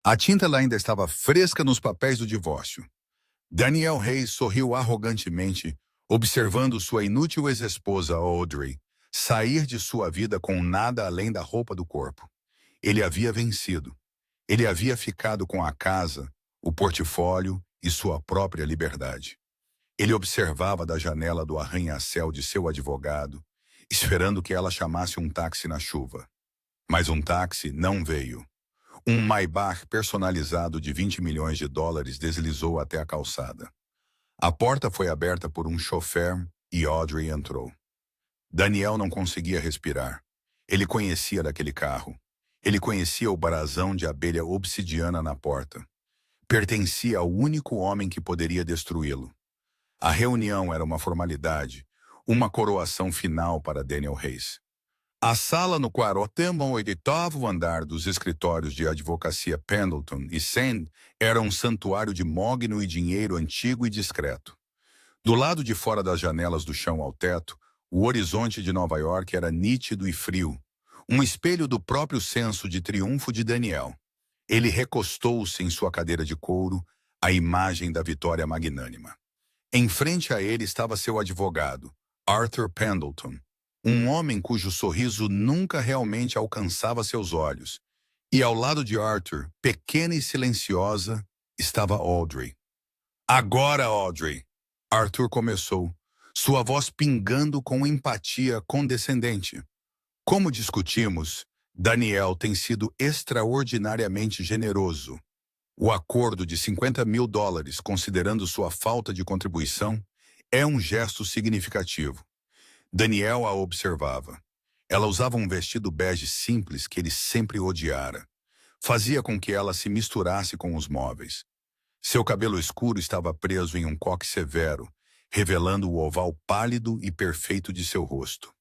A tinta lá ainda estava fresca nos papéis do divórcio. Daniel Reis sorriu arrogantemente, observando sua inútil ex-esposa Audrey sair de sua vida com nada além da roupa do corpo. Ele havia vencido. Ele havia ficado com a casa, o portfólio e sua própria liberdade. Ele observava da janela do arranha-céu de seu advogado, esperando que ela chamasse um táxi na chuva. Mas um táxi não veio. Um Maybach personalizado de 20 milhões de dólares deslizou até a calçada. A porta foi aberta por um chofer e Audrey entrou. Daniel não conseguia respirar. Ele conhecia daquele carro. Ele conhecia o brasão de abelha obsidiana na porta. Pertencia ao único homem que poderia destruí-lo. A reunião era uma formalidade, uma coroação final para Daniel Reis. A sala no 48º andar dos escritórios de advocacia Pendleton e Sand era um santuário de mogno e dinheiro antigo e discreto. Do lado de fora das janelas do chão ao teto, o horizonte de Nova York era nítido e frio, um espelho do próprio senso de triunfo de Daniel. Ele recostou-se em sua cadeira de couro, a imagem da vitória magnânima. Em frente a ele estava seu advogado, Arthur Pendleton, um homem cujo sorriso nunca realmente alcançava seus olhos. E ao lado de Arthur, pequena e silenciosa, estava Audrey. Agora, Audrey! Arthur começou, sua voz pingando com empatia condescendente. Como discutimos, Daniel tem sido extraordinariamente generoso. O acordo de 50 mil dólares, considerando sua falta de contribuição, é um gesto significativo. Daniel a observava. Ela usava um vestido bege simples que ele sempre odiara. Fazia com que ela se misturasse com os móveis. Seu cabelo escuro estava preso em um coque severo, revelando o oval pálido e perfeito de seu rosto.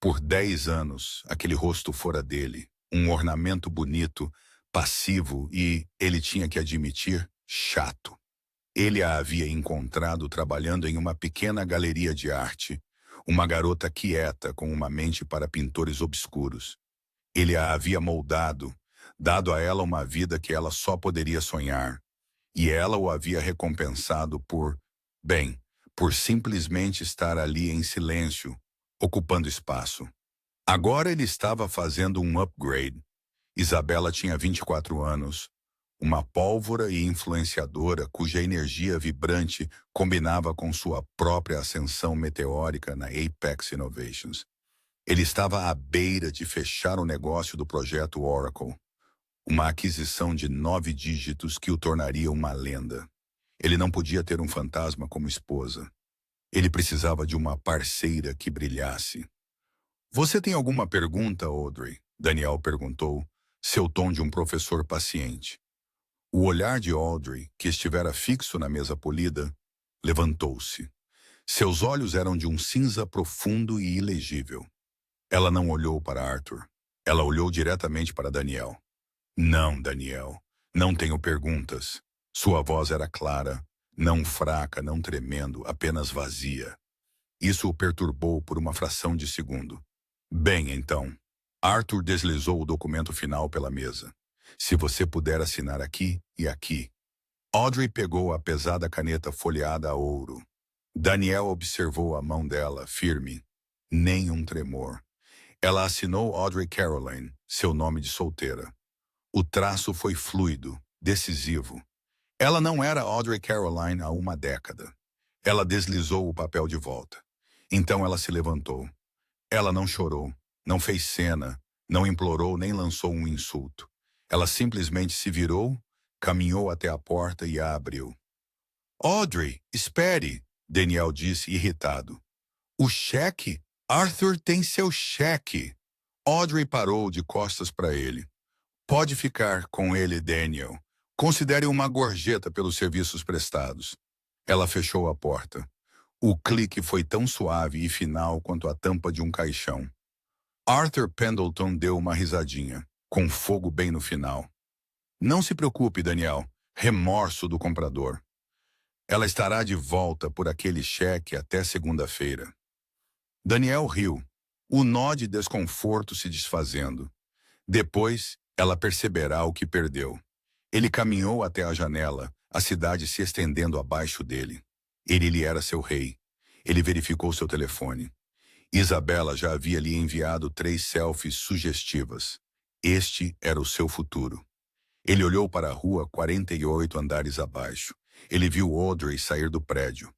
Por 10 anos, aquele rosto fora dele, um ornamento bonito, passivo e, ele tinha que admitir, chato. Ele a havia encontrado trabalhando em uma pequena galeria de arte, uma garota quieta com uma mente para pintores obscuros. Ele a havia moldado, dado a ela uma vida que ela só poderia sonhar, e ela o havia recompensado por simplesmente estar ali em silêncio, ocupando espaço. Agora ele estava fazendo um upgrade. Isabela tinha 24 anos, uma pólvora e influenciadora cuja energia vibrante combinava com sua própria ascensão meteórica na Apex Innovations. Ele estava à beira de fechar o negócio do projeto Oracle, uma aquisição de 9 dígitos que o tornaria uma lenda. Ele não podia ter um fantasma como esposa. Ele precisava de uma parceira que brilhasse. Você tem alguma pergunta, Audrey? Daniel perguntou, seu tom de um professor paciente. O olhar de Audrey, que estivera fixo na mesa polida, levantou-se. Seus olhos eram de um cinza profundo e ilegível. Ela não olhou para Arthur. Ela olhou diretamente para Daniel. Não, Daniel. Não tenho perguntas. Sua voz era clara, não fraca, não tremendo, apenas vazia. Isso o perturbou por uma fração de segundo. Bem, então. Arthur deslizou o documento final pela mesa. Se você puder assinar aqui e aqui. Audrey pegou a pesada caneta folheada a ouro. Daniel observou a mão dela, firme. Nem um tremor. Ela assinou Audrey Caroline, seu nome de solteira. O traço foi fluido, decisivo. Ela não era Audrey Caroline há uma década. Ela deslizou o papel de volta. Então ela se levantou. Ela não chorou, não fez cena, não implorou nem lançou um insulto. Ela simplesmente se virou, caminhou até a porta e a abriu. Audrey, espere, Daniel disse irritado. O cheque? Arthur tem seu cheque. Audrey parou de costas para ele. Pode ficar com ele, Daniel. Considere uma gorjeta pelos serviços prestados. Ela fechou a porta. O clique foi tão suave e final quanto a tampa de um caixão. Arthur Pendleton deu uma risadinha, com fogo bem no final. Não se preocupe, Daniel. Remorso do comprador. Ela estará de volta por aquele cheque até segunda-feira. Daniel riu, o nó de desconforto se desfazendo. Depois, ela perceberá o que perdeu. Ele caminhou até a janela, a cidade se estendendo abaixo dele. Ele lhe era seu rei. Ele verificou seu telefone. Isabela já havia lhe enviado 3 selfies sugestivas. Este era o seu futuro. Ele olhou para a rua 48 andares abaixo. Ele viu Audrey sair do prédio.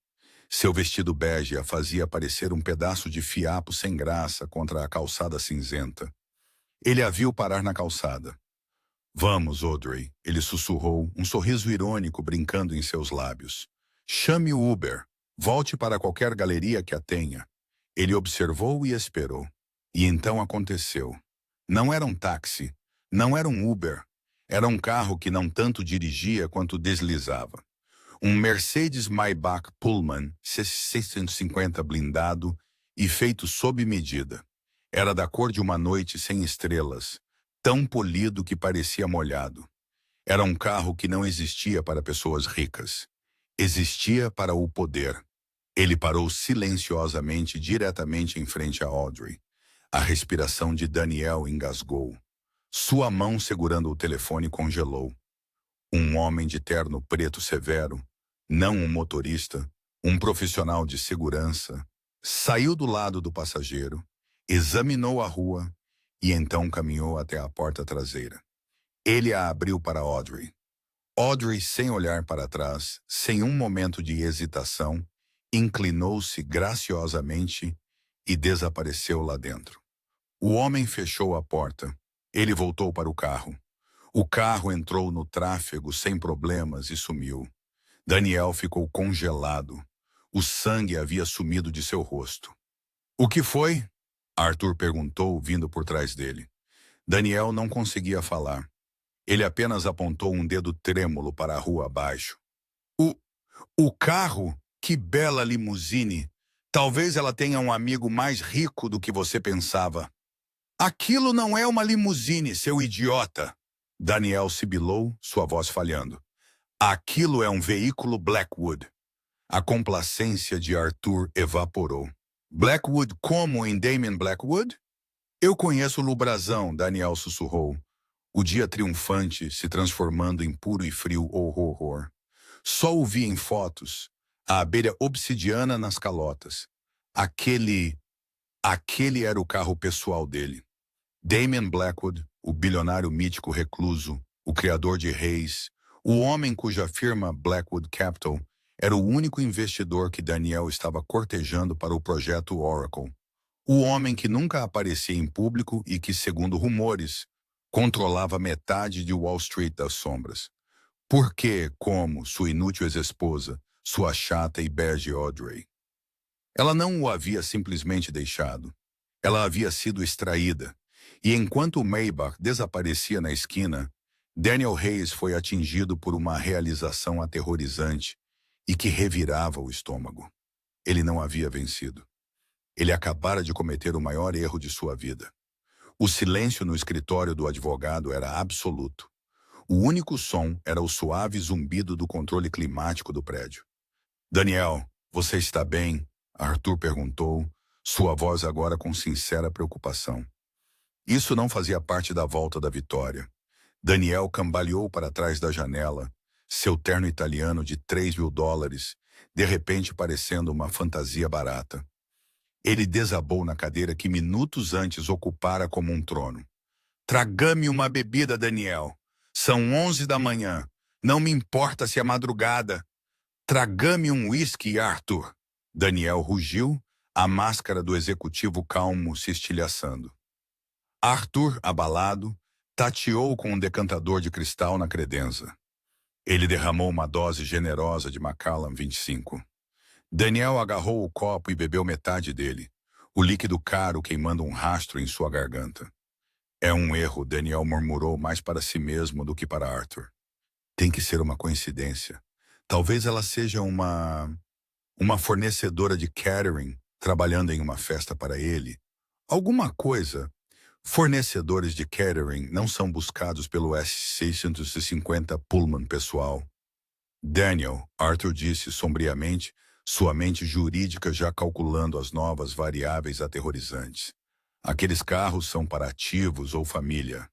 Seu vestido bege a fazia parecer um pedaço de fiapo sem graça contra a calçada cinzenta. Ele a viu parar na calçada. Vamos, Audrey, ele sussurrou, um sorriso irônico brincando em seus lábios. Chame o Uber. Volte para qualquer galeria que a tenha. Ele observou e esperou. E então aconteceu. Não era um táxi, não era um Uber. Era um carro que não tanto dirigia quanto deslizava. Um Mercedes Maybach Pullman 650 blindado e feito sob medida. Era da cor de uma noite sem estrelas, tão polido que parecia molhado. Era um carro que não existia para pessoas ricas. Existia para o poder. Ele parou silenciosamente diretamente em frente a Audrey. A respiração de Daniel engasgou. Sua mão segurando o telefone congelou. Um homem de terno preto severo, não um motorista, um profissional de segurança, saiu do lado do passageiro, examinou a rua e então caminhou até a porta traseira. Ele a abriu para Audrey. Audrey, sem olhar para trás, sem um momento de hesitação, inclinou-se graciosamente e desapareceu lá dentro. O homem fechou a porta. Ele voltou para o carro. O carro entrou no tráfego sem problemas e sumiu. Daniel ficou congelado. O sangue havia sumido de seu rosto. O que foi? Arthur perguntou, vindo por trás dele. Daniel não conseguia falar. Ele apenas apontou um dedo trêmulo para a rua abaixo. O carro? Que bela limusine! Talvez ela tenha um amigo mais rico do que você pensava. Aquilo não é uma limusine, seu idiota! Daniel sibilou, sua voz falhando. Aquilo é um veículo Blackwood. A complacência de Arthur evaporou. Blackwood como em Damon Blackwood? Eu conheço o Lubrazão, Daniel sussurrou. O dia triunfante se transformando em puro e frio horror. Só o vi em fotos, a abelha obsidiana nas calotas. Aquele era o carro pessoal dele. Damon Blackwood, o bilionário mítico recluso, o criador de reis, o homem cuja firma Blackwood Capital era o único investidor que Daniel estava cortejando para o projeto Oracle. O homem que nunca aparecia em público e que, segundo rumores, controlava metade de Wall Street das sombras. Porque, como sua inútil ex-esposa, sua chata e bege Audrey. Ela não o havia simplesmente deixado. Ela havia sido extraída. E enquanto o Maybach desaparecia na esquina, Daniel Hayes foi atingido por uma realização aterrorizante e que revirava o estômago. Ele não havia vencido. Ele acabara de cometer o maior erro de sua vida. O silêncio no escritório do advogado era absoluto. O único som era o suave zumbido do controle climático do prédio. Daniel, você está bem? Arthur perguntou, sua voz agora com sincera preocupação. Isso não fazia parte da volta da vitória. Daniel cambaleou para trás da janela, seu terno italiano de $3.000, de repente parecendo uma fantasia barata. Ele desabou na cadeira que minutos antes ocupara como um trono. Traga-me uma bebida, Daniel. São 11 da manhã. Não me importa se é madrugada. Traga-me um uísque, Arthur. Daniel rugiu, a máscara do executivo calmo se estilhaçando. Arthur, abalado, tateou com um decantador de cristal na credença. Ele derramou uma dose generosa de Macallan 25. Daniel agarrou o copo e bebeu metade dele, o líquido caro queimando um rastro em sua garganta. É um erro, Daniel murmurou mais para si mesmo do que para Arthur. Tem que ser uma coincidência. Talvez ela seja uma fornecedora de catering trabalhando em uma festa para ele. Alguma coisa. Fornecedores de catering não são buscados pelo S-650 Pullman pessoal. Daniel, Arthur disse sombriamente, sua mente jurídica já calculando as novas variáveis aterrorizantes. Aqueles carros são para ativos ou família.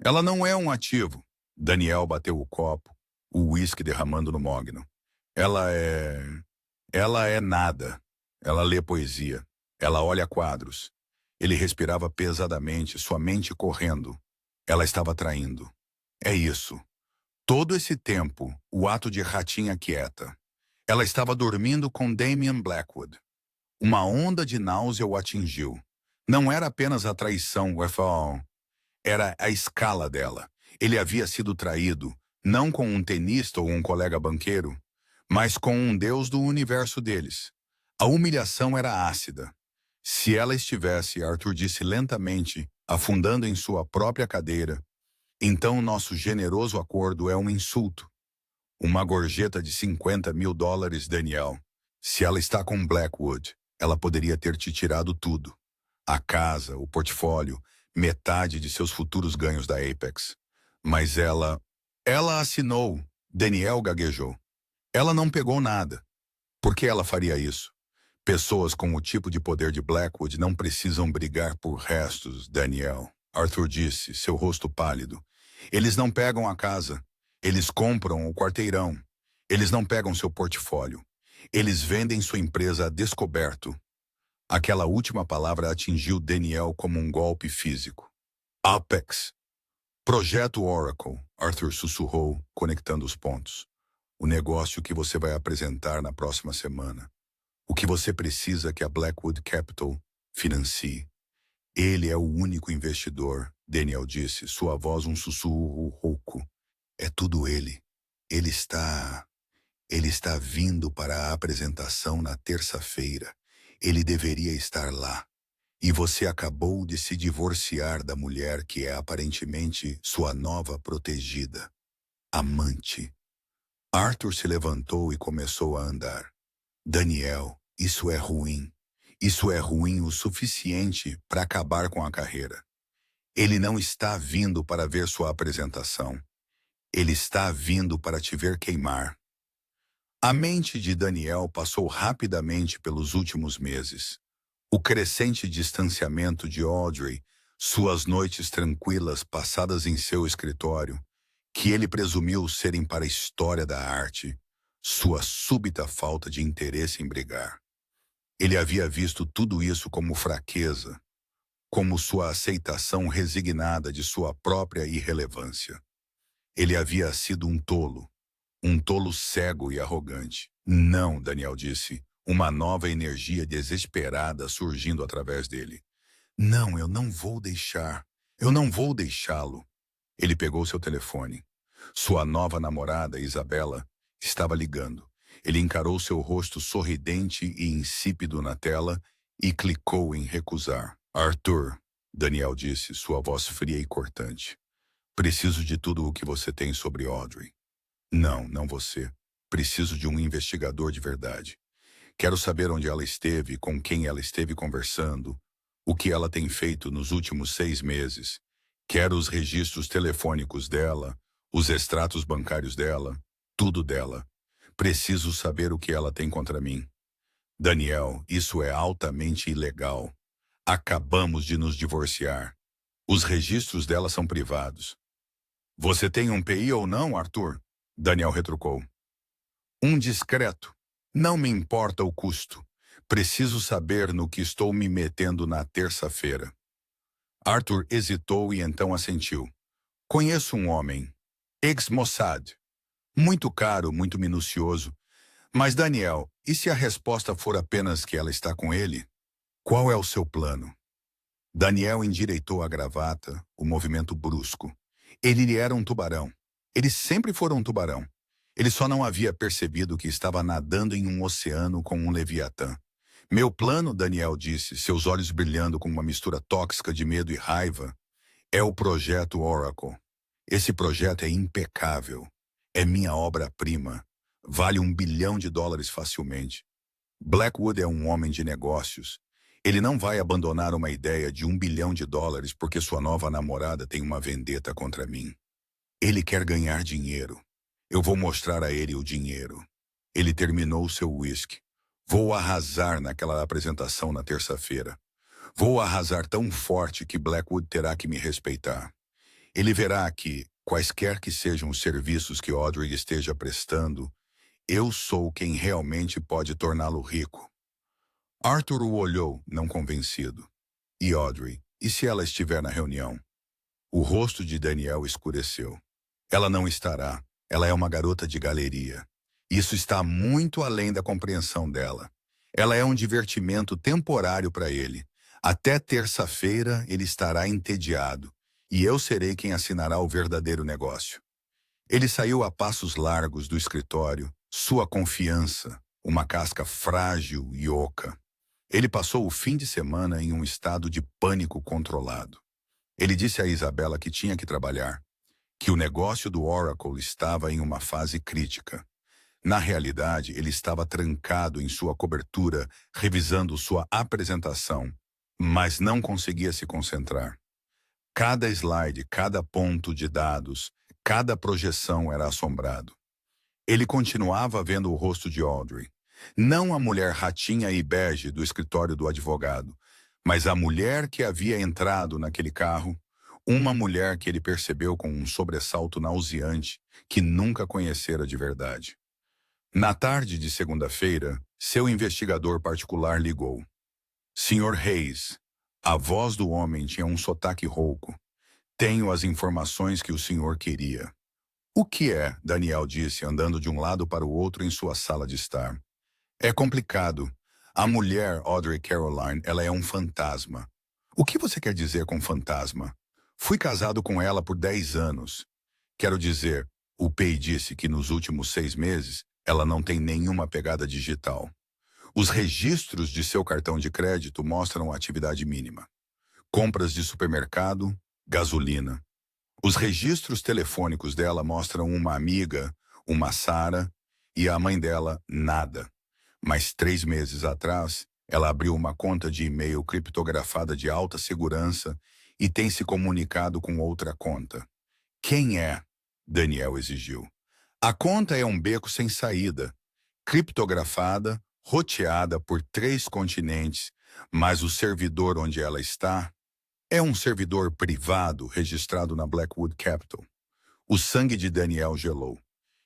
Ela não é um ativo. Daniel bateu o copo, o uísque derramando no mogno. Ela é... Ela é nada. Ela lê poesia. Ela olha quadros. Ele respirava pesadamente, sua mente correndo. Ela estava traindo. É isso. Todo esse tempo, o ato de ratinha quieta. Ela estava dormindo com Damian Blackwood. Uma onda de náusea o atingiu. Não era apenas a traição, UFO. Era a escala dela. Ele havia sido traído, não com um tenista ou um colega banqueiro, mas com um deus do universo deles. A humilhação era ácida. Se ela estivesse, Arthur disse lentamente, afundando em sua própria cadeira, então nosso generoso acordo é um insulto. Uma gorjeta de $50.000, Daniel. Se ela está com Blackwood, ela poderia ter te tirado tudo. A casa, o portfólio, metade de seus futuros ganhos da Apex. Mas ela assinou, Daniel gaguejou. Ela não pegou nada. Por que ela faria isso? Pessoas com o tipo de poder de Blackwood não precisam brigar por restos, Daniel. Arthur disse, seu rosto pálido. Eles não pegam a casa. Eles compram o quarteirão. Eles não pegam seu portfólio. Eles vendem sua empresa a descoberto. Aquela última palavra atingiu Daniel como um golpe físico. Apex. Projeto Oracle, Arthur sussurrou, conectando os pontos. O negócio que você vai apresentar na próxima semana. O que você precisa que a Blackwood Capital financie. Ele é o único investidor, Daniel disse, sua voz um sussurro rouco. É tudo ele. Ele está vindo para a apresentação na terça-feira. Ele deveria estar lá. E você acabou de se divorciar da mulher que é aparentemente sua nova protegida. Amante. Arthur se levantou e começou a andar. Daniel, isso é ruim. Isso é ruim o suficiente para acabar com a carreira. Ele não está vindo para ver sua apresentação. Ele está vindo para te ver queimar. A mente de Daniel passou rapidamente pelos últimos meses. O crescente distanciamento de Audrey, suas noites tranquilas passadas em seu escritório, que ele presumiu serem para a história da arte, sua súbita falta de interesse em brigar. Ele havia visto tudo isso como fraqueza, como sua aceitação resignada de sua própria irrelevância. Ele havia sido um tolo cego e arrogante. Não, Daniel disse, uma nova energia desesperada surgindo através dele. Não, eu não vou deixar. Eu não vou deixá-lo. Ele pegou seu telefone. Sua nova namorada, Isabela, estava ligando. Ele encarou seu rosto sorridente e insípido na tela e clicou em recusar. Arthur, Daniel disse, sua voz fria e cortante. Preciso de tudo o que você tem sobre Audrey. Não você. Preciso de um investigador de verdade. Quero saber onde ela esteve, com quem ela esteve conversando, o que ela tem feito nos últimos 6 meses. Quero os registros telefônicos dela, os extratos bancários dela, tudo dela. Preciso saber o que ela tem contra mim. Daniel, isso é altamente ilegal. Acabamos de nos divorciar. Os registros dela são privados. Você tem um PI ou não, Arthur? Daniel retrucou. Um discreto. Não me importa o custo. Preciso saber no que estou me metendo na terça-feira. Arthur hesitou e então assentiu. Conheço um homem. Ex-Mossad. Muito caro, muito minucioso. Mas, Daniel, e se a resposta for apenas que ela está com ele? Qual é o seu plano? Daniel endireitou a gravata, o movimento brusco. Ele era um tubarão. Eles sempre foram um tubarão. Ele só não havia percebido que estava nadando em um oceano com um leviatã. Meu plano, Daniel disse, seus olhos brilhando com uma mistura tóxica de medo e raiva, é o projeto Oracle. Esse projeto é impecável. É minha obra-prima. Vale $1 bilhão facilmente. Blackwood é um homem de negócios. Ele não vai abandonar uma ideia de $1 bilhão porque sua nova namorada tem uma vendetta contra mim. Ele quer ganhar dinheiro. Eu vou mostrar a ele o dinheiro. Ele terminou seu whisky. Vou arrasar naquela apresentação na terça-feira. Vou arrasar tão forte que Blackwood terá que me respeitar. Ele verá que, Quaisquer que sejam os serviços que Audrey esteja prestando, eu sou quem realmente pode torná-lo rico. Arthur o olhou, não convencido. E Audrey, e se ela estiver na reunião? O rosto de Daniel escureceu. Ela não estará. Ela é uma garota de galeria. Isso está muito além da compreensão dela. Ela é um divertimento temporário para ele. Até terça-feira ele estará entediado, e eu serei quem assinará o verdadeiro negócio. Ele saiu a passos largos do escritório, sua confiança, uma casca frágil e oca. Ele passou o fim de semana em um estado de pânico controlado. Ele disse a Isabela que tinha que trabalhar, que o negócio do Oracle estava em uma fase crítica. Na realidade, ele estava trancado em sua cobertura, revisando sua apresentação, mas não conseguia se concentrar. Cada slide, cada ponto de dados, cada projeção era assombrado. Ele continuava vendo o rosto de Audrey. Não a mulher ratinha e bege do escritório do advogado, mas a mulher que havia entrado naquele carro, uma mulher que ele percebeu com um sobressalto nauseante que nunca conhecera de verdade. Na tarde de segunda-feira, seu investigador particular ligou. Sr. Hayes, a voz do homem tinha um sotaque rouco. Tenho as informações que o senhor queria. O que é? Daniel disse, andando de um lado para o outro em sua sala de estar. É complicado. A mulher, Audrey Caroline, ela é um fantasma. O que você quer dizer com fantasma? Fui casado com ela por 10 anos. Quero dizer, o Pei disse que nos últimos 6 meses ela não tem nenhuma pegada digital. Os registros de seu cartão de crédito mostram atividade mínima. Compras de supermercado, gasolina. Os registros telefônicos dela mostram uma amiga, uma Sara, e a mãe dela, nada. Mas 3 meses atrás, ela abriu uma conta de e-mail criptografada de alta segurança e tem se comunicado com outra conta. Quem é? Daniel exigiu. A conta é um beco sem saída, criptografada, roteada por 3 continentes, mas o servidor onde ela está é um servidor privado registrado na Blackwood Capital. O sangue de Daniel gelou.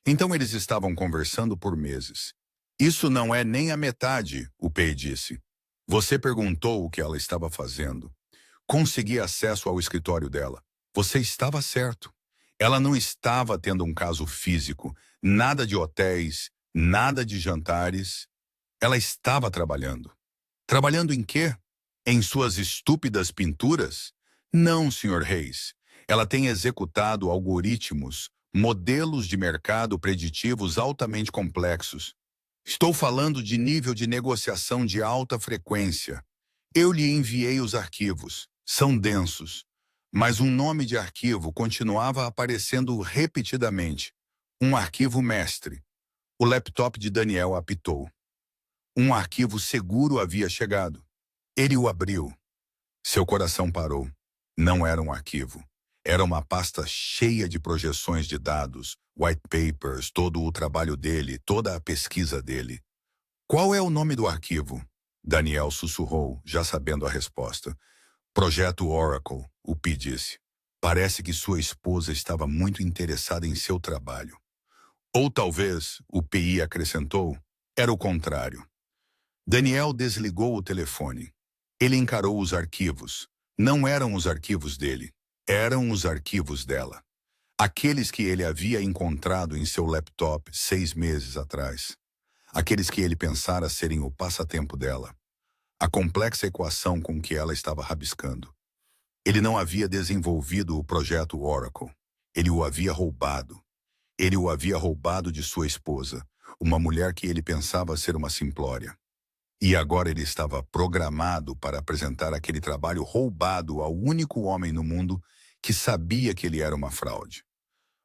Então eles estavam conversando por meses. Isso não é nem a metade, o Pei disse. Você perguntou o que ela estava fazendo. Consegui acesso ao escritório dela. Você estava certo. Ela não estava tendo um caso físico, nada de hotéis, nada de jantares. Ela estava trabalhando. Trabalhando em quê? Em suas estúpidas pinturas? Não, Sr. Hayes. Ela tem executado algoritmos, modelos de mercado preditivos altamente complexos. Estou falando de nível de negociação de alta frequência. Eu lhe enviei os arquivos. São densos. Mas um nome de arquivo continuava aparecendo repetidamente. Um arquivo mestre. O laptop de Daniel apitou. Um arquivo seguro havia chegado. Ele o abriu. Seu coração parou. Não era um arquivo. Era uma pasta cheia de projeções de dados, white papers, todo o trabalho dele, toda a pesquisa dele. Qual é o nome do arquivo? Daniel sussurrou, já sabendo a resposta. Projeto Oracle, o Pi disse. Parece que sua esposa estava muito interessada em seu trabalho. Ou talvez, o PI acrescentou, era o contrário. Daniel desligou o telefone. Ele encarou os arquivos. Não eram os arquivos dele. Eram os arquivos dela. Aqueles que ele havia encontrado em seu laptop 6 meses atrás. Aqueles que ele pensara serem o passatempo dela. A complexa equação com que ela estava rabiscando. Ele não havia desenvolvido o projeto Oracle. Ele o havia roubado. Ele o havia roubado de sua esposa, uma mulher que ele pensava ser uma simplória. E agora ele estava programado para apresentar aquele trabalho roubado ao único homem no mundo que sabia que ele era uma fraude.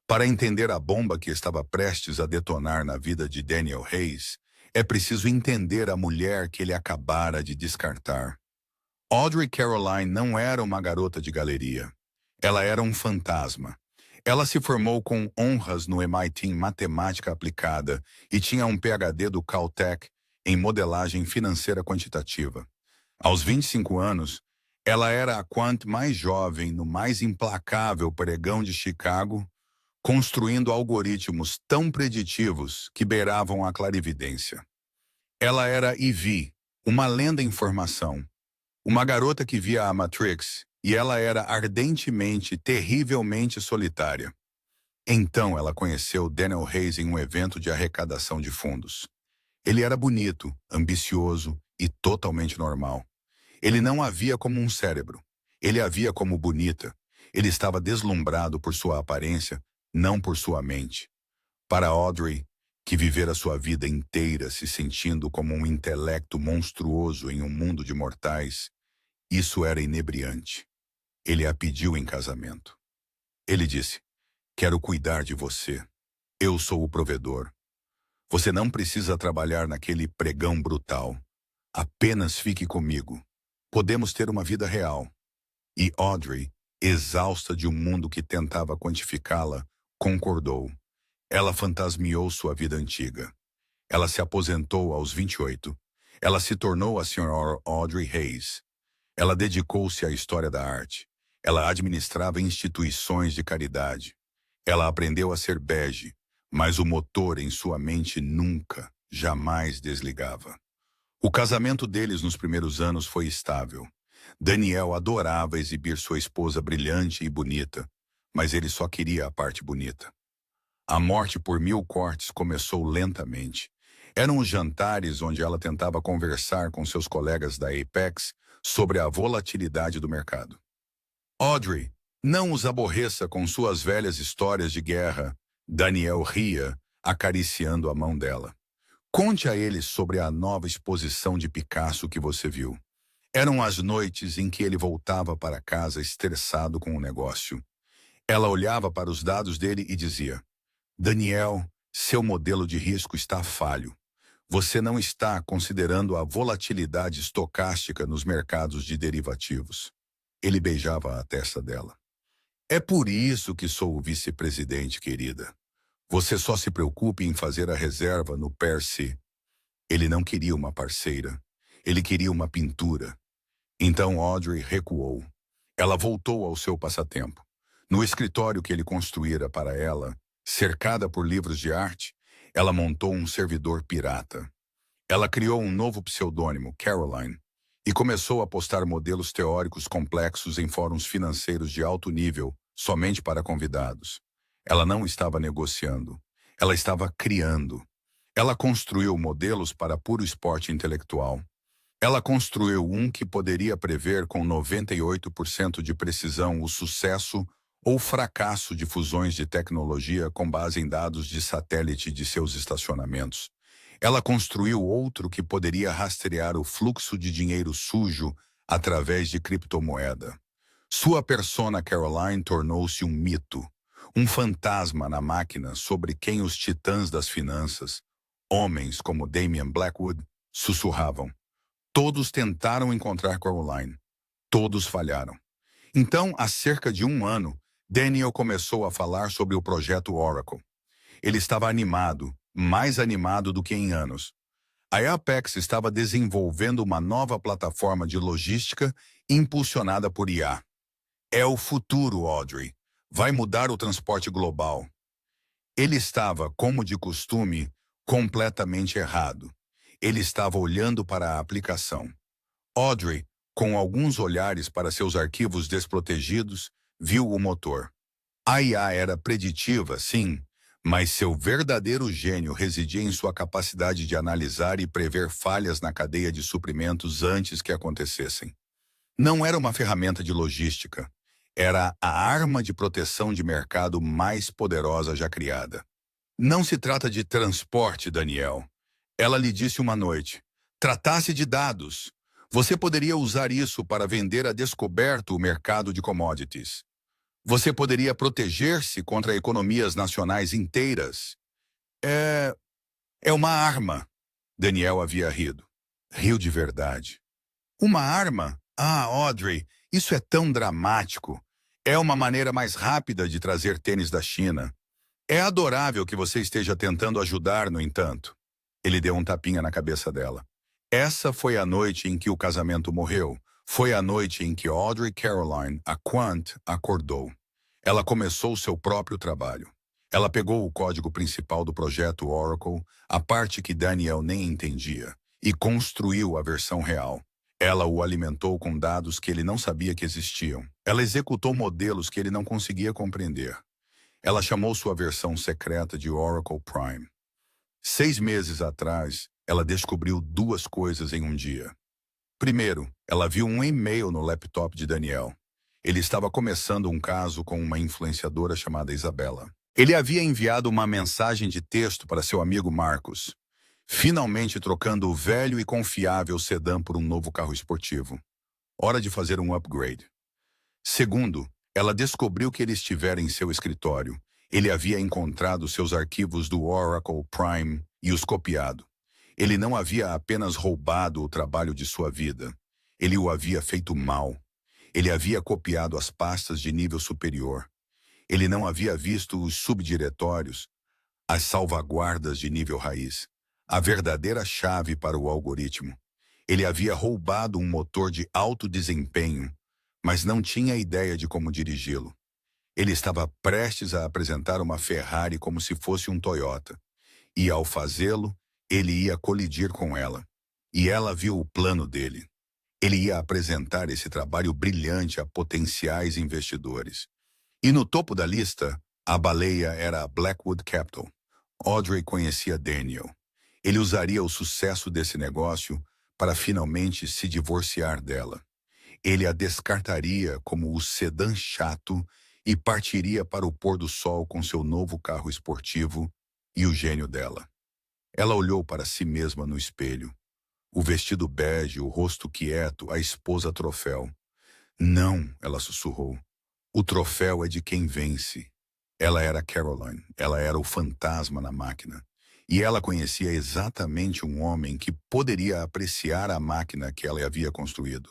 Para entender a bomba que estava prestes a detonar na vida de Daniel Hayes, é preciso entender a mulher que ele acabara de descartar. Audrey Caroline não era uma garota de galeria. Ela era um fantasma. Ela se formou com honras no MIT em matemática aplicada e tinha um PhD do Caltech em modelagem financeira quantitativa. Aos 25 anos, ela era a quant mais jovem no mais implacável pregão de Chicago, construindo algoritmos tão preditivos que beiravam a clarividência. Ela era Ivy, uma lenda em formação, uma garota que via a Matrix, e ela era ardentemente, terrivelmente solitária. Então ela conheceu Daniel Hayes em um evento de arrecadação de fundos. Ele era bonito, ambicioso e totalmente normal. Ele não a via como um cérebro. Ele a via como bonita. Ele estava deslumbrado por sua aparência, não por sua mente. Para Audrey, que vivera sua vida inteira se sentindo como um intelecto monstruoso em um mundo de mortais, isso era inebriante. Ele a pediu em casamento. Ele disse: "Quero cuidar de você. Eu sou o provedor. Você não precisa trabalhar naquele pregão brutal. Apenas fique comigo. Podemos ter uma vida real." E Audrey, exausta de um mundo que tentava quantificá-la, concordou. Ela fantasmeou sua vida antiga. Ela se aposentou aos 28. Ela se tornou a Sra. Audrey Hayes. Ela dedicou-se à história da arte. Ela administrava instituições de caridade. Ela aprendeu a ser bege, mas o motor em sua mente nunca, jamais desligava. O casamento deles nos primeiros anos foi estável. Daniel adorava exibir sua esposa brilhante e bonita, mas ele só queria a parte bonita. A morte por 1000 cortes começou lentamente. Eram os jantares onde ela tentava conversar com seus colegas da Apex sobre a volatilidade do mercado. "Audrey, não os aborreça com suas velhas histórias de guerra." Daniel ria, acariciando a mão dela. "Conte a eles sobre a nova exposição de Picasso que você viu." Eram as noites em que ele voltava para casa estressado com o negócio. Ela olhava para os dados dele e dizia: "Daniel, seu modelo de risco está falho. Você não está considerando a volatilidade estocástica nos mercados de derivativos." Ele beijava a testa dela. "É por isso que sou o vice-presidente, querida. Você só se preocupe em fazer a reserva no Perse." Ele não queria uma parceira. Ele queria uma pintura. Então Audrey recuou. Ela voltou ao seu passatempo. No escritório que ele construíra para ela, cercada por livros de arte, ela montou um servidor pirata. Ela criou um novo pseudônimo, Caroline, e começou a postar modelos teóricos complexos em fóruns financeiros de alto nível, somente para convidados. Ela não estava negociando. Ela estava criando. Ela construiu modelos para puro esporte intelectual. Ela construiu um que poderia prever com 98% de precisão o sucesso ou fracasso de fusões de tecnologia com base em dados de satélite de seus estacionamentos. Ela construiu outro que poderia rastrear o fluxo de dinheiro sujo através de criptomoeda. Sua persona Caroline tornou-se um mito, um fantasma na máquina sobre quem os titãs das finanças, homens como Damian Blackwood, sussurravam. Todos tentaram encontrar Caroline. Todos falharam. Então, há cerca de 1 ano, Daniel começou a falar sobre o projeto Oracle. Ele estava animado, mais animado do que em anos. A Apex estava desenvolvendo uma nova plataforma de logística impulsionada por IA. "É o futuro, Audrey. Vai mudar o transporte global." Ele estava, como de costume, completamente errado. Ele estava olhando para a aplicação. Audrey, com alguns olhares para seus arquivos desprotegidos, viu o motor. A IA era preditiva, sim, mas seu verdadeiro gênio residia em sua capacidade de analisar e prever falhas na cadeia de suprimentos antes que acontecessem. Não era uma ferramenta de logística. Era a arma de proteção de mercado mais poderosa já criada. "Não se trata de transporte, Daniel." Ela lhe disse uma noite. "Tratasse de dados. Você poderia usar isso para vender a descoberto o mercado de commodities. Você poderia proteger-se contra economias nacionais inteiras." É uma arma." Daniel havia rido. Riu de verdade. "Uma arma? Ah, Audrey, isso é tão dramático. É uma maneira mais rápida de trazer tênis da China. É adorável que você esteja tentando ajudar, no entanto." Ele deu um tapinha na cabeça dela. Essa foi a noite em que o casamento morreu. Foi a noite em que Audrey Caroline, a Quant, acordou. Ela começou seu próprio trabalho. Ela pegou o código principal do projeto Oracle, a parte que Daniel nem entendia, e construiu a versão real. Ela o alimentou com dados que ele não sabia que existiam. Ela executou modelos que ele não conseguia compreender. Ela chamou sua versão secreta de Oracle Prime. 6 meses atrás, ela descobriu duas coisas em um dia. Primeiro, ela viu um e-mail no laptop de Daniel. Ele estava começando um caso com uma influenciadora chamada Isabela. Ele havia enviado uma mensagem de texto para seu amigo Marcos, finalmente trocando o velho e confiável sedã por um novo carro esportivo. Hora de fazer um upgrade. Segundo, ela descobriu que ele estivera em seu escritório. Ele havia encontrado seus arquivos do Oracle Prime e os copiado. Ele não havia apenas roubado o trabalho de sua vida. Ele o havia feito mal. Ele havia copiado as pastas de nível superior. Ele não havia visto os subdiretórios, as salvaguardas de nível raiz, a verdadeira chave para o algoritmo. Ele havia roubado um motor de alto desempenho, mas não tinha ideia de como dirigi-lo. Ele estava prestes a apresentar uma Ferrari como se fosse um Toyota. E ao fazê-lo, ele ia colidir com ela. E ela viu o plano dele. Ele ia apresentar esse trabalho brilhante a potenciais investidores. E no topo da lista, a baleia era a Blackwood Capital. Audrey conhecia Daniel. Ele usaria o sucesso desse negócio para finalmente se divorciar dela. Ele a descartaria como o sedã chato e partiria para o pôr do sol com seu novo carro esportivo e o gênio dela. Ela olhou para si mesma no espelho. O vestido bege, o rosto quieto, a esposa troféu. Não, ela sussurrou. O troféu é de quem vence. Ela era Caroline, ela era o fantasma na máquina. E ela conhecia exatamente um homem que poderia apreciar a máquina que ela havia construído.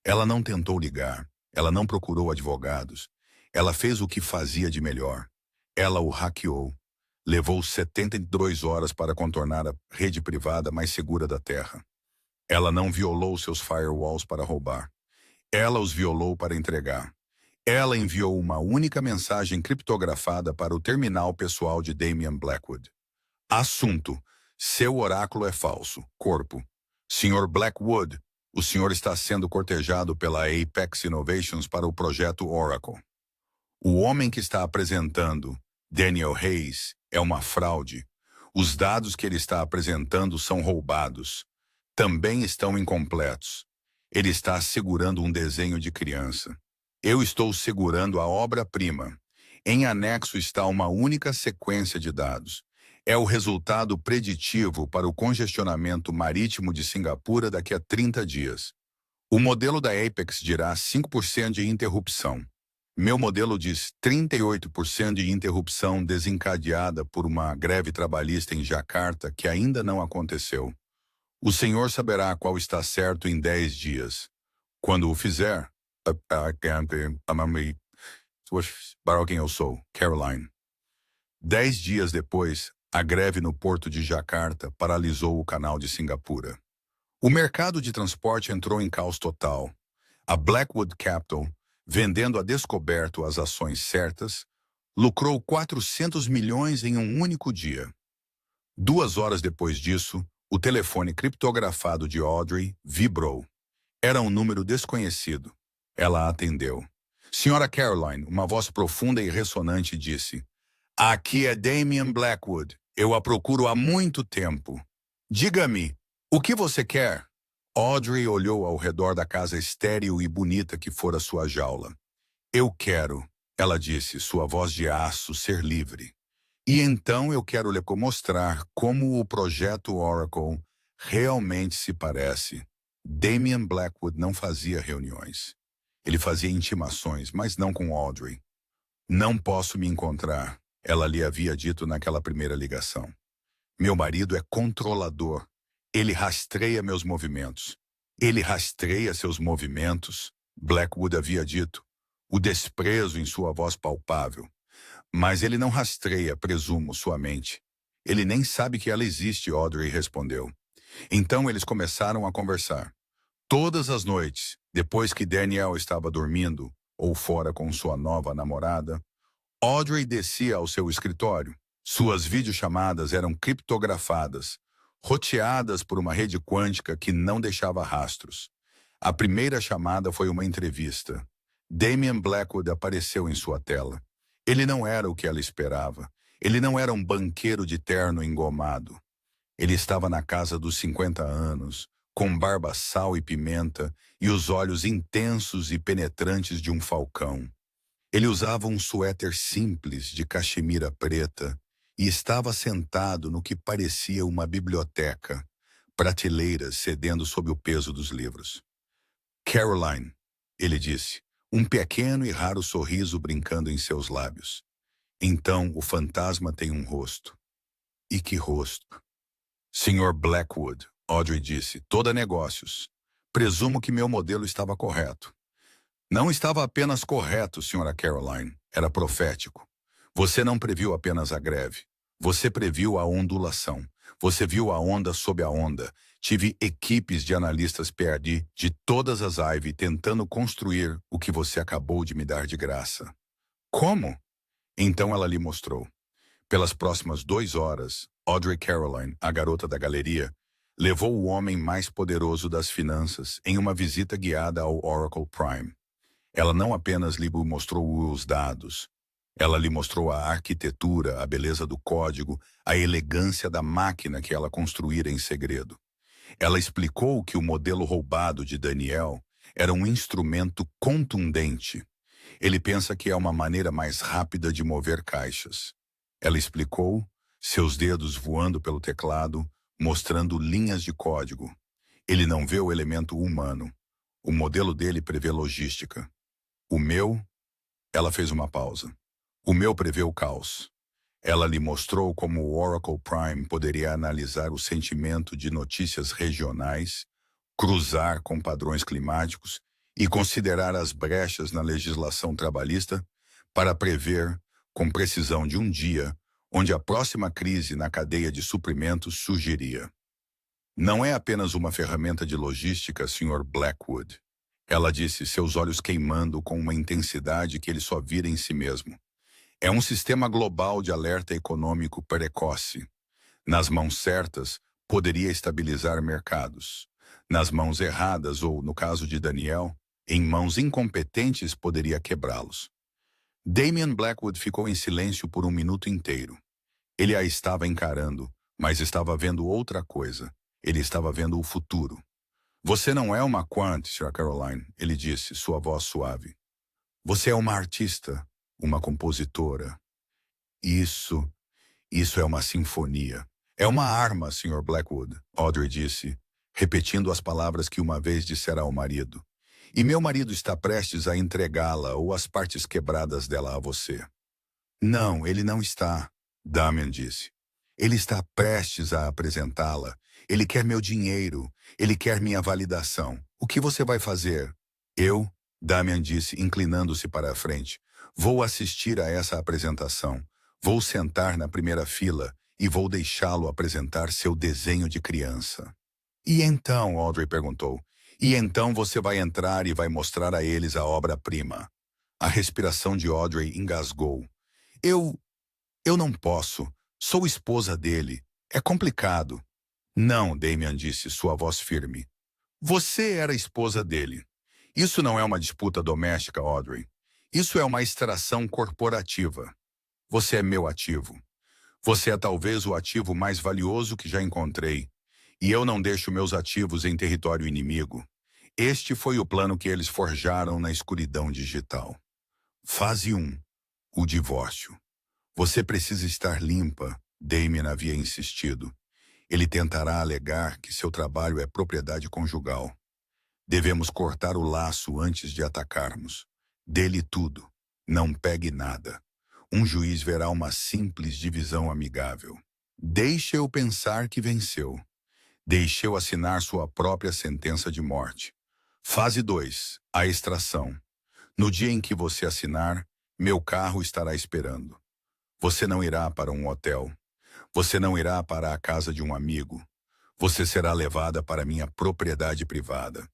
Ela não tentou ligar, ela não procurou advogados. Ela fez o que fazia de melhor. Ela o hackeou. Levou 72 horas para contornar a rede privada mais segura da Terra. Ela não violou seus firewalls para roubar. Ela os violou para entregar. Ela enviou uma única mensagem criptografada para o terminal pessoal de Damian Blackwood. Assunto: seu oráculo é falso. Corpo: Sr. Blackwood, o senhor está sendo cortejado pela Apex Innovations para o projeto Oracle. O homem que está apresentando, Daniel Hayes, é uma fraude. Os dados que ele está apresentando são roubados. Também estão incompletos. Ele está segurando um desenho de criança. Eu estou segurando a obra-prima. Em anexo está uma única sequência de dados. É o resultado preditivo para o congestionamento marítimo de Singapura daqui a 30 dias. O modelo da Apex dirá 5% de interrupção. Meu modelo diz 38% de interrupção desencadeada por uma greve trabalhista em Jacarta que ainda não aconteceu. O senhor saberá qual está certo em 10 dias. Quando o fizer, para quem eu sou, Caroline. 10 dias depois, a greve no porto de Jacarta paralisou o canal de Singapura. O mercado de transporte entrou em caos total. A Blackwood Capital, vendendo a descoberto as ações certas, lucrou 400 milhões em um único dia. 2 horas depois disso, o telefone criptografado de Audrey vibrou. Era um número desconhecido. Ela atendeu. Senhora Caroline, uma voz profunda e ressonante disse: Aqui é Damian Blackwood. Eu a procuro há muito tempo. Diga-me, o que você quer? Audrey olhou ao redor da casa estéril e bonita que fora sua jaula. Eu quero, ela disse, sua voz de aço, ser livre. E então eu quero lhe mostrar como o projeto Oracle realmente se parece. Damian Blackwood não fazia reuniões. Ele fazia intimações, mas não com Audrey. Não posso me encontrar, ela lhe havia dito naquela primeira ligação. Meu marido é controlador. Ele rastreia meus movimentos. Ele rastreia seus movimentos, Blackwood havia dito, o desprezo em sua voz palpável. Mas ele não rastreia, presumo, sua mente. Ele nem sabe que ela existe, Audrey respondeu. Então eles começaram a conversar. Todas as noites, depois que Daniel estava dormindo ou fora com sua nova namorada, Audrey descia ao seu escritório. Suas videochamadas eram criptografadas, roteadas por uma rede quântica que não deixava rastros. A primeira chamada foi uma entrevista. Damian Blackwood apareceu em sua tela. Ele não era o que ela esperava. Ele não era um banqueiro de terno engomado. Ele estava na casa dos 50 anos, com barba sal e pimenta e os olhos intensos e penetrantes de um falcão. Ele usava um suéter simples de caxemira preta e estava sentado no que parecia uma biblioteca, prateleiras cedendo sob o peso dos livros. Caroline, ele disse, um pequeno e raro sorriso brincando em seus lábios. Então o fantasma tem um rosto. E que rosto? Sr. Blackwood, Audrey disse, toda negócios. Presumo que meu modelo estava correto. Não estava apenas correto, Sra. Caroline. Era profético. Você não previu apenas a greve. Você previu a ondulação. Você viu a onda sob a onda. Tive equipes de analistas PhD de todas as Ivy tentando construir o que você acabou de me dar de graça. Como? Então ela lhe mostrou. Pelas próximas 2 horas, Audrey Caroline, a garota da galeria, levou o homem mais poderoso das finanças em uma visita guiada ao Oracle Prime. Ela não apenas lhe mostrou os dados, ela lhe mostrou a arquitetura, a beleza do código, a elegância da máquina que ela construíra em segredo. Ela explicou que o modelo roubado de Daniel era um instrumento contundente. Ele pensa que é uma maneira mais rápida de mover caixas. Ela explicou, seus dedos voando pelo teclado, mostrando linhas de código. Ele não vê o elemento humano. O modelo dele prevê logística. O meu, ela fez uma pausa. O meu prevê o caos. Ela lhe mostrou como o Oracle Prime poderia analisar o sentimento de notícias regionais, cruzar com padrões climáticos e considerar as brechas na legislação trabalhista para prever, com precisão de um dia, onde a próxima crise na cadeia de suprimentos surgiria. Não é apenas uma ferramenta de logística, Sr. Blackwood. Ela disse, seus olhos queimando com uma intensidade que ele só vira em si mesmo. É um sistema global de alerta econômico precoce. Nas mãos certas, poderia estabilizar mercados. Nas mãos erradas, ou, no caso de Daniel, em mãos incompetentes, poderia quebrá-los. Damian Blackwood ficou em silêncio por 1 minuto inteiro. Ele a estava encarando, mas estava vendo outra coisa. Ele estava vendo o futuro. Você não é uma quant, Sra. Caroline, ele disse, sua voz suave. Você é uma artista, uma compositora. Isso é uma sinfonia. É uma arma, Sr. Blackwood, Audrey disse, repetindo as palavras que uma vez dissera ao marido. E meu marido está prestes a entregá-la ou as partes quebradas dela a você. Não, ele não está, Damian disse. Ele está prestes a apresentá-la. Ele quer meu dinheiro. Ele quer minha validação. O que você vai fazer? Eu, Damian disse, inclinando-se para a frente, vou assistir a essa apresentação. Vou sentar na primeira fila e vou deixá-lo apresentar seu desenho de criança. E então, Audrey perguntou, e então você vai entrar e vai mostrar a eles a obra-prima. A respiração de Audrey engasgou. Eu não posso. Sou esposa dele. É complicado. Não, Damian disse, sua voz firme. Você era esposa dele. Isso não é uma disputa doméstica, Audrey. Isso é uma extração corporativa. Você é meu ativo. Você é talvez o ativo mais valioso que já encontrei. E eu não deixo meus ativos em território inimigo. Este foi o plano que eles forjaram na escuridão digital. Fase 1. O divórcio. Você precisa estar limpa, Damian havia insistido. Ele tentará alegar que seu trabalho é propriedade conjugal. Devemos cortar o laço antes de atacarmos. Dê-lhe tudo. Não pegue nada. Um juiz verá uma simples divisão amigável. Deixe-o pensar que venceu. Deixe-o assinar sua própria sentença de morte. Fase 2. A extração. No dia em que você assinar, meu carro estará esperando. Você não irá para um hotel. Você não irá para a casa de um amigo. Você será levada para minha propriedade privada.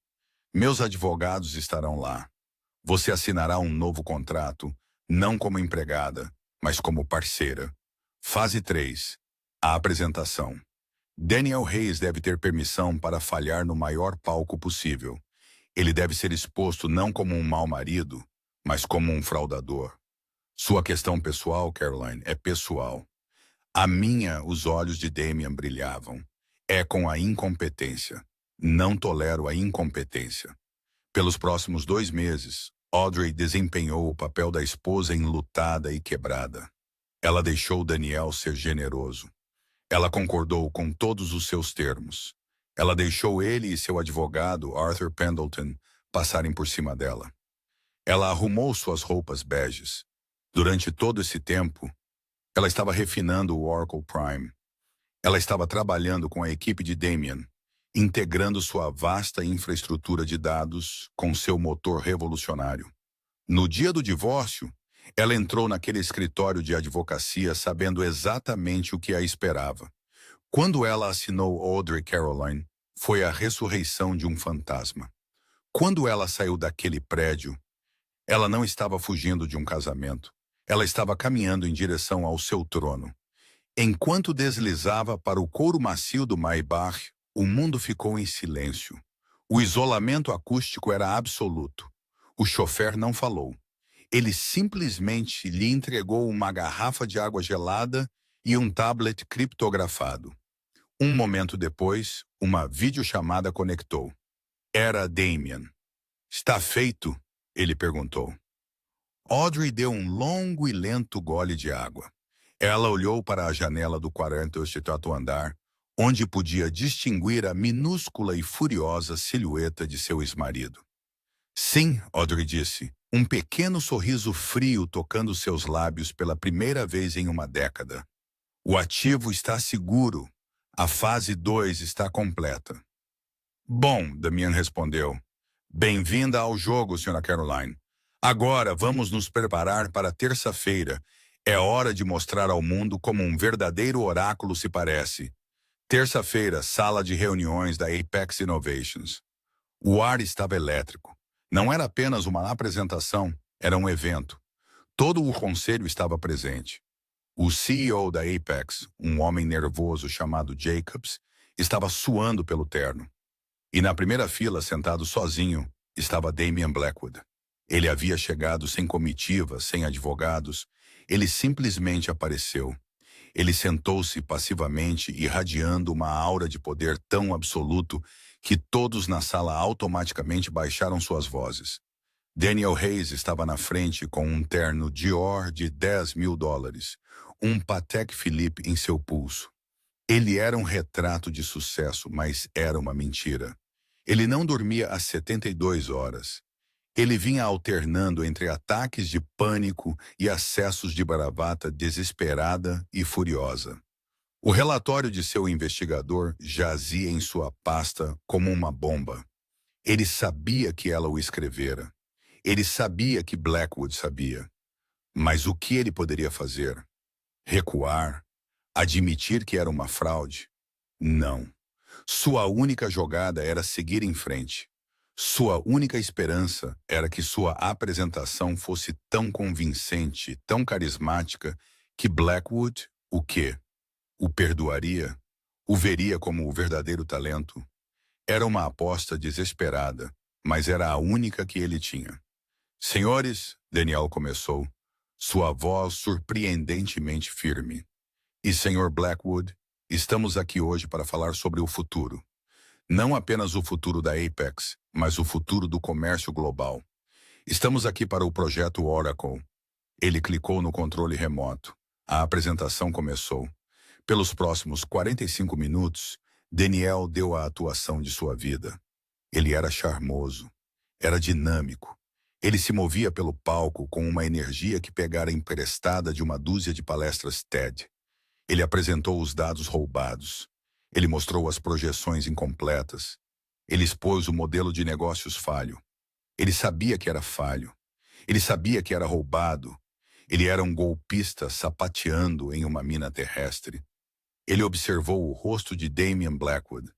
Meus advogados estarão lá. Você assinará um novo contrato, não como empregada, mas como parceira. Fase 3. A apresentação. Daniel Hayes deve ter permissão para falhar no maior palco possível. Ele deve ser exposto não como um mau marido, mas como um fraudador. Sua questão pessoal, Caroline, é pessoal. A minha, os olhos de Damian brilhavam. É com a incompetência. Não tolero a incompetência. Pelos próximos 2 meses, Audrey desempenhou o papel da esposa enlutada e quebrada. Ela deixou Daniel ser generoso. Ela concordou com todos os seus termos. Ela deixou ele e seu advogado, Arthur Pendleton, passarem por cima dela. Ela arrumou suas roupas beges. Durante todo esse tempo, ela estava refinando o Oracle Prime. Ela estava trabalhando com a equipe de Damian, integrando sua vasta infraestrutura de dados com seu motor revolucionário. No dia do divórcio, ela entrou naquele escritório de advocacia sabendo exatamente o que a esperava. Quando ela assinou Audrey Caroline, foi a ressurreição de um fantasma. Quando ela saiu daquele prédio, ela não estava fugindo de um casamento. Ela estava caminhando em direção ao seu trono. Enquanto deslizava para o couro macio do Maybach, o mundo ficou em silêncio. O isolamento acústico era absoluto. O chofer não falou. Ele simplesmente lhe entregou uma garrafa de água gelada e um tablet criptografado. Um momento depois, uma videochamada conectou. Era Damian. "Está feito?" ele perguntou. Audrey deu um longo e lento gole de água. Ela olhou para a janela do 48º andar, onde podia distinguir a minúscula e furiosa silhueta de seu ex-marido. "Sim", Audrey disse, um pequeno sorriso frio tocando seus lábios pela primeira vez em uma década. "O ativo está seguro. A fase 2 está completa." "Bom", Damian respondeu. "Bem-vinda ao jogo, Sra. Caroline. Agora vamos nos preparar para terça-feira. É hora de mostrar ao mundo como um verdadeiro oráculo se parece. Terça-feira, sala de reuniões da Apex Innovations." O ar estava elétrico. Não era apenas uma apresentação, era um evento. Todo o conselho estava presente. O CEO da Apex, um homem nervoso chamado Jacobs, estava suando pelo terno. E na primeira fila, sentado sozinho, estava Damian Blackwood. Ele havia chegado sem comitiva, sem advogados. Ele simplesmente apareceu. Ele sentou-se passivamente, irradiando uma aura de poder tão absoluto que todos na sala automaticamente baixaram suas vozes. Daniel Hayes estava na frente com um terno Dior de $10.000, um Patek Philippe em seu pulso. Ele era um retrato de sucesso, mas era uma mentira. Ele não dormia às 72 horas. Ele vinha alternando entre ataques de pânico e acessos de bravata desesperada e furiosa. O relatório de seu investigador jazia em sua pasta como uma bomba. Ele sabia que ela o escrevera. Ele sabia que Blackwood sabia. Mas o que ele poderia fazer? Recuar? Admitir que era uma fraude? Não. Sua única jogada era seguir em frente. Sua única esperança era que sua apresentação fosse tão convincente, tão carismática, que Blackwood, o quê? O perdoaria? O veria como o verdadeiro talento? Era uma aposta desesperada, mas era a única que ele tinha. "Senhores", Daniel começou, sua voz surpreendentemente firme. "E Sr. Blackwood, estamos aqui hoje para falar sobre o futuro. Não apenas o futuro da Apex, mas o futuro do comércio global. Estamos aqui para o projeto Oracle." Ele clicou no controle remoto. A apresentação começou. Pelos próximos 45 minutos, Daniel deu a atuação de sua vida. Ele era charmoso. Era dinâmico. Ele se movia pelo palco com uma energia que pegara emprestada de uma dúzia de palestras TED. Ele apresentou os dados roubados. Ele mostrou as projeções incompletas. Ele expôs o modelo de negócios falho. Ele sabia que era falho. Ele sabia que era roubado. Ele era um golpista sapateando em uma mina terrestre. Ele observou o rosto de Damian Blackwood.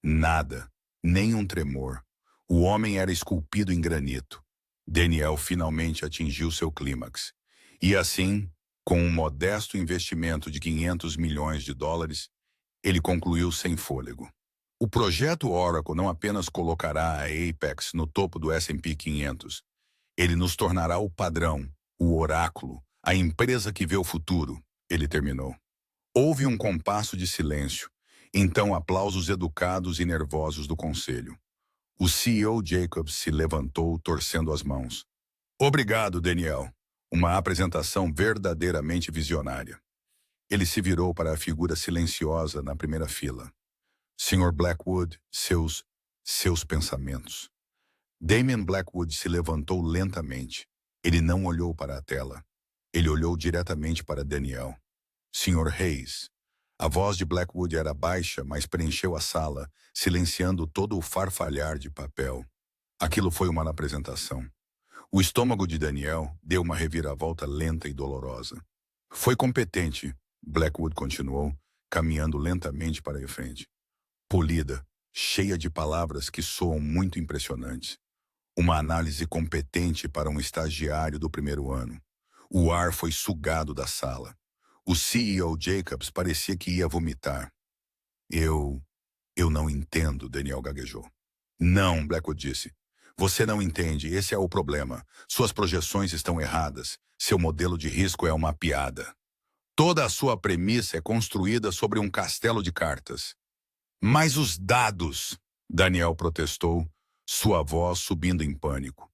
Nada, nem um tremor. O homem era esculpido em granito. Daniel finalmente atingiu seu clímax. E assim, Com um modesto investimento de 500 milhões de dólares, ele concluiu sem fôlego. O projeto Oracle não apenas colocará a Apex no topo do S&P 500, ele nos tornará o padrão, o oráculo, a empresa que vê o futuro, ele terminou. Houve um compasso de silêncio, então aplausos educados e nervosos do conselho. O CEO Jacobs se levantou torcendo as mãos. Obrigado, Daniel. Uma apresentação verdadeiramente visionária. Ele se virou para a figura silenciosa na primeira fila. Sr. Blackwood, seus pensamentos. Damien Blackwood se levantou lentamente. Ele não olhou para a tela. Ele olhou diretamente para Daniel. Sr. Hayes. A voz de Blackwood era baixa, mas preencheu a sala, silenciando todo o farfalhar de papel. Aquilo foi uma apresentação. O estômago de Daniel deu uma reviravolta lenta e dolorosa. Foi competente, Blackwood continuou, caminhando lentamente para a frente. Polida, cheia de palavras que soam muito impressionantes. Uma análise competente para um estagiário do primeiro ano. O ar foi sugado da sala. O CEO Jacobs parecia que ia vomitar. Eu não entendo, Daniel gaguejou. Não, Blackwood disse. Você não entende, esse é o problema. Suas projeções estão erradas. Seu modelo de risco é uma piada. Toda a sua premissa é construída sobre um castelo de cartas. Mas os dados, Daniel protestou, sua voz subindo em pânico.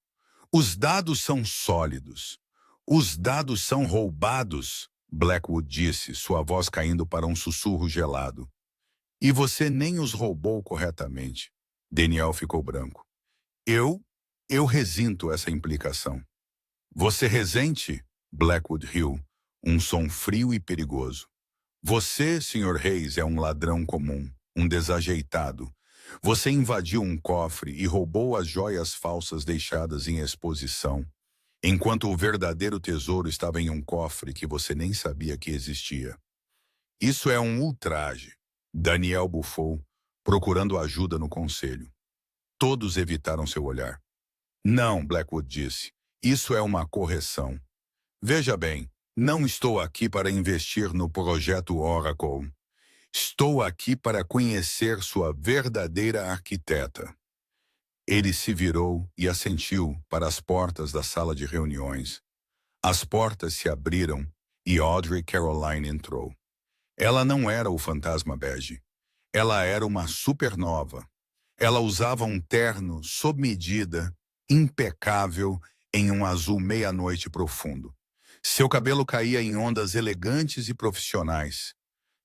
Os dados são sólidos. Os dados são roubados, Blackwood disse, sua voz caindo para um sussurro gelado. E você nem os roubou corretamente. Daniel ficou branco. Eu resinto essa implicação. Você resente? Blackwood riu, um som frio e perigoso. Você, Sr. Hayes, é um ladrão comum, um desajeitado. Você invadiu um cofre e roubou as joias falsas deixadas em exposição, enquanto o verdadeiro tesouro estava em um cofre que você nem sabia que existia. Isso é um ultraje. Daniel bufou, procurando ajuda no conselho. Todos evitaram seu olhar. Não, Blackwood disse. Isso é uma correção. Veja bem, não estou aqui para investir no projeto Oracle. Estou aqui para conhecer sua verdadeira arquiteta. Ele se virou e assentiu para as portas da sala de reuniões. As portas se abriram e Audrey Caroline entrou. Ela não era o fantasma bege. Ela era uma supernova. Ela usava um terno sob medida, impecável, em um azul meia-noite profundo. Seu cabelo caía em ondas elegantes e profissionais.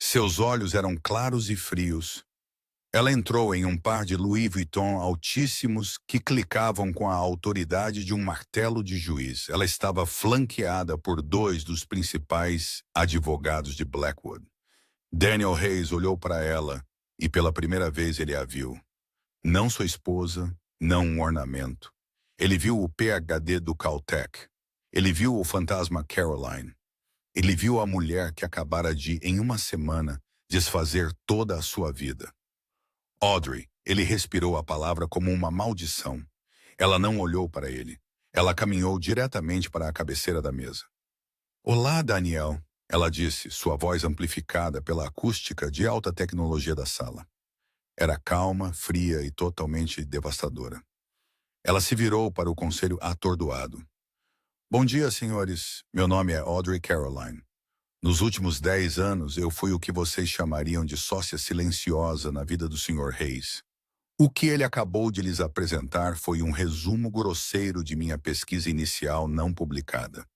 Seus olhos eram claros e frios. Ela entrou em um par de Louis Vuitton altíssimos que clicavam com a autoridade de um martelo de juiz. Ela estava flanqueada por dois dos principais advogados de Blackwood. Daniel Hayes olhou para ela e pela primeira vez ele a viu. Não sua esposa, não um ornamento. Ele viu o PhD do Caltech. Ele viu o fantasma Caroline. Ele viu a mulher que acabara de, em uma semana, desfazer toda a sua vida. Audrey, ele respirou a palavra como uma maldição. Ela não olhou para ele. Ela caminhou diretamente para a cabeceira da mesa. Olá, Daniel, ela disse, sua voz amplificada pela acústica de alta tecnologia da sala. Era calma, fria e totalmente devastadora. Ela se virou para o conselho atordoado. Bom dia, senhores. Meu nome é Audrey Caroline. Nos últimos 10 anos, eu fui o que vocês chamariam de sócia silenciosa na vida do Sr. Hayes. O que ele acabou de lhes apresentar foi um resumo grosseiro de minha pesquisa inicial não publicada.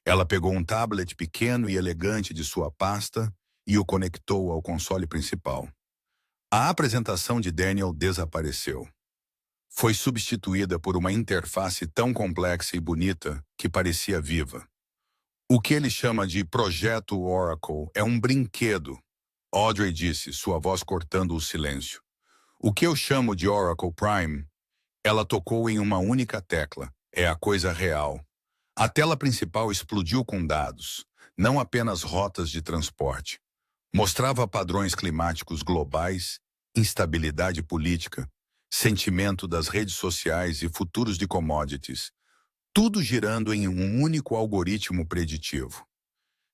Ela pegou um tablet pequeno e elegante de sua pasta e o conectou ao console principal. A apresentação de Daniel desapareceu. Foi substituída por uma interface tão complexa e bonita que parecia viva. O que ele chama de Projeto Oracle é um brinquedo, Audrey disse, sua voz cortando o silêncio. O que eu chamo de Oracle Prime, ela tocou em uma única tecla, é a coisa real. A tela principal explodiu com dados, não apenas rotas de transporte. Mostrava padrões climáticos globais, instabilidade política, sentimento das redes sociais e futuros de commodities, tudo girando em um único algoritmo preditivo.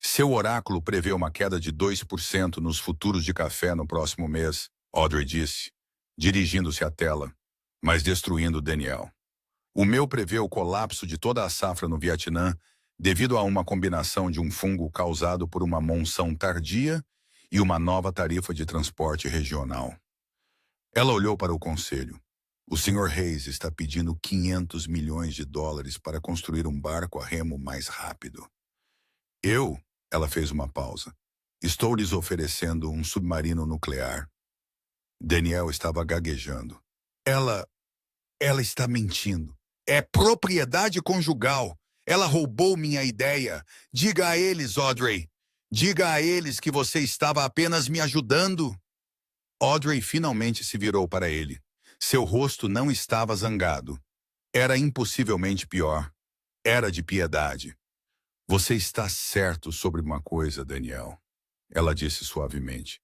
Seu oráculo prevê uma queda de 2% nos futuros de café no próximo mês, Audrey disse, dirigindo-se à tela, mas destruindo Daniel. O meu prevê o colapso de toda a safra no Vietnã devido a uma combinação de um fungo causado por uma monção tardia e uma nova tarifa de transporte regional. Ela olhou para o conselho. O Sr. Hayes está pedindo 500 milhões de dólares para construir um barco a remo mais rápido. Ela fez uma pausa. Estou lhes oferecendo um submarino nuclear. Daniel estava gaguejando. Ela está mentindo. É propriedade conjugal. Ela roubou minha ideia. Diga a eles, Audrey. Diga a eles que você estava apenas me ajudando. Audrey finalmente se virou para ele. Seu rosto não estava zangado. Era impossivelmente pior. Era de piedade. Você está certo sobre uma coisa, Daniel. Ela disse suavemente.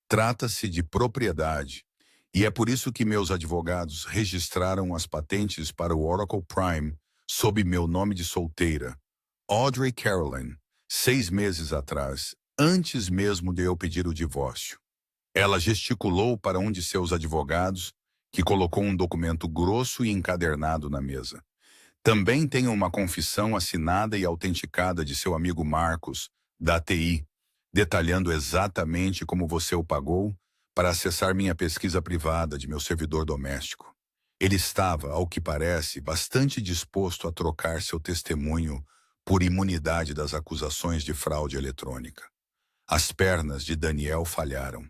Trata-se de propriedade. E é por isso que meus advogados registraram as patentes para o Oracle Prime sob meu nome de solteira, Audrey Caroline, 6 meses atrás, antes mesmo de eu pedir o divórcio. Ela gesticulou para um de seus advogados, que colocou um documento grosso e encadernado na mesa. Também tenho uma confissão assinada e autenticada de seu amigo Marcos, da TI, detalhando exatamente como você o pagou para acessar minha pesquisa privada de meu servidor doméstico. Ele estava, ao que parece, bastante disposto a trocar seu testemunho por imunidade das acusações de fraude eletrônica. As pernas de Daniel falharam.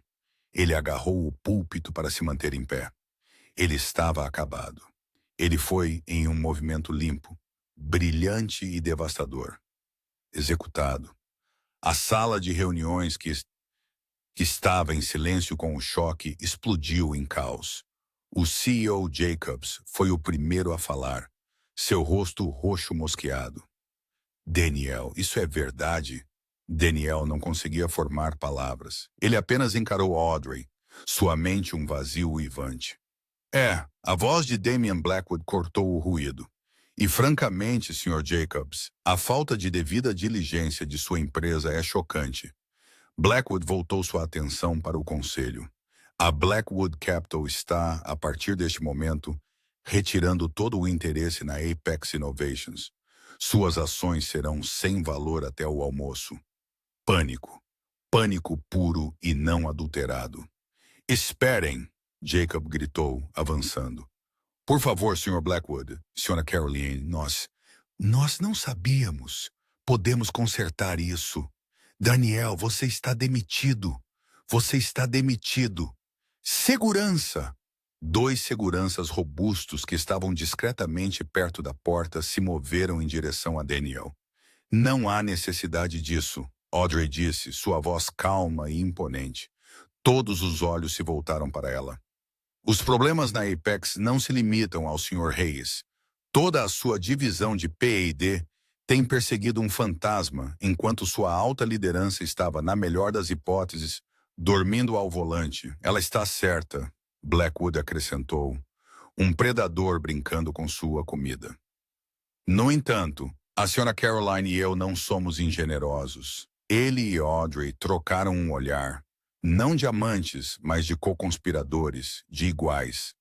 Ele agarrou o púlpito para se manter em pé. Ele estava acabado. Ele foi em um movimento limpo, brilhante e devastador. Executado. A sala de reuniões que estava em silêncio com o choque explodiu em caos. O CEO Jacobs foi o primeiro a falar, seu rosto roxo mosqueado. Daniel, isso é verdade? Daniel não conseguia formar palavras. Ele apenas encarou Audrey, sua mente um vazio uivante. A voz de Damian Blackwood cortou o ruído. E francamente, Sr. Jacobs, a falta de devida diligência de sua empresa é chocante. Blackwood voltou sua atenção para o conselho. A Blackwood Capital está, a partir deste momento, retirando todo o interesse na Apex Innovations. Suas ações serão sem valor até o almoço. Pânico. Pânico puro e não adulterado. Esperem! Jacob gritou, avançando. Por favor, Sr. Blackwood, Sra. Caroline, nós não sabíamos. Podemos consertar isso. Daniel, você está demitido. Você está demitido. Segurança! 2 seguranças robustos que estavam discretamente perto da porta se moveram em direção a Daniel. Não há necessidade disso, Audrey disse, sua voz calma e imponente. Todos os olhos se voltaram para ela. Os problemas na Apex não se limitam ao Sr. Hayes. Toda a sua divisão de P&D tem perseguido um fantasma enquanto sua alta liderança estava, na melhor das hipóteses, dormindo ao volante. Ela está certa, Blackwood acrescentou. Um predador brincando com sua comida. No entanto, a Sra. Caroline e eu não somos ingenerosos. Ele e Audrey trocaram um olhar. Não de amantes, mas de co-conspiradores, de iguais.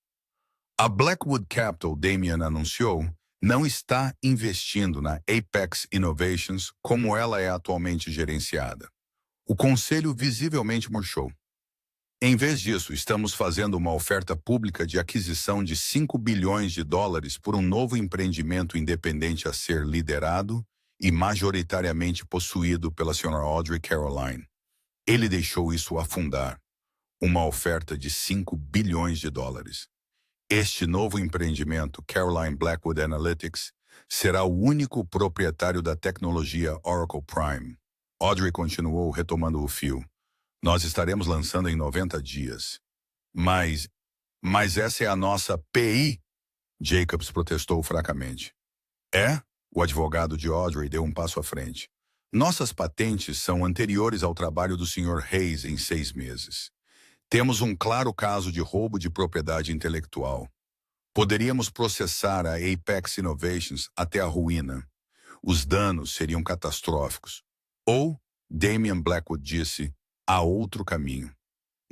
A Blackwood Capital, Damian anunciou, não está investindo na Apex Innovations como ela é atualmente gerenciada. O conselho visivelmente murchou. Em vez disso, estamos fazendo uma oferta pública de aquisição de 5 bilhões de dólares por um novo empreendimento independente a ser liderado e majoritariamente possuído pela Sra. Audrey Caroline. Ele deixou isso afundar. Uma oferta de 5 bilhões de dólares. Este novo empreendimento, Caroline Blackwood Analytics, será o único proprietário da tecnologia Oracle Prime. Audrey continuou retomando o fio. Nós estaremos lançando em 90 dias. Mas essa é a nossa PI? Jacobs protestou fracamente. O advogado de Audrey deu um passo à frente. Nossas patentes são anteriores ao trabalho do Sr. Hayes em 6 meses. Temos um claro caso de roubo de propriedade intelectual. Poderíamos processar a Apex Innovations até a ruína. Os danos seriam catastróficos. Ou Damian Blackwood disse, há outro caminho.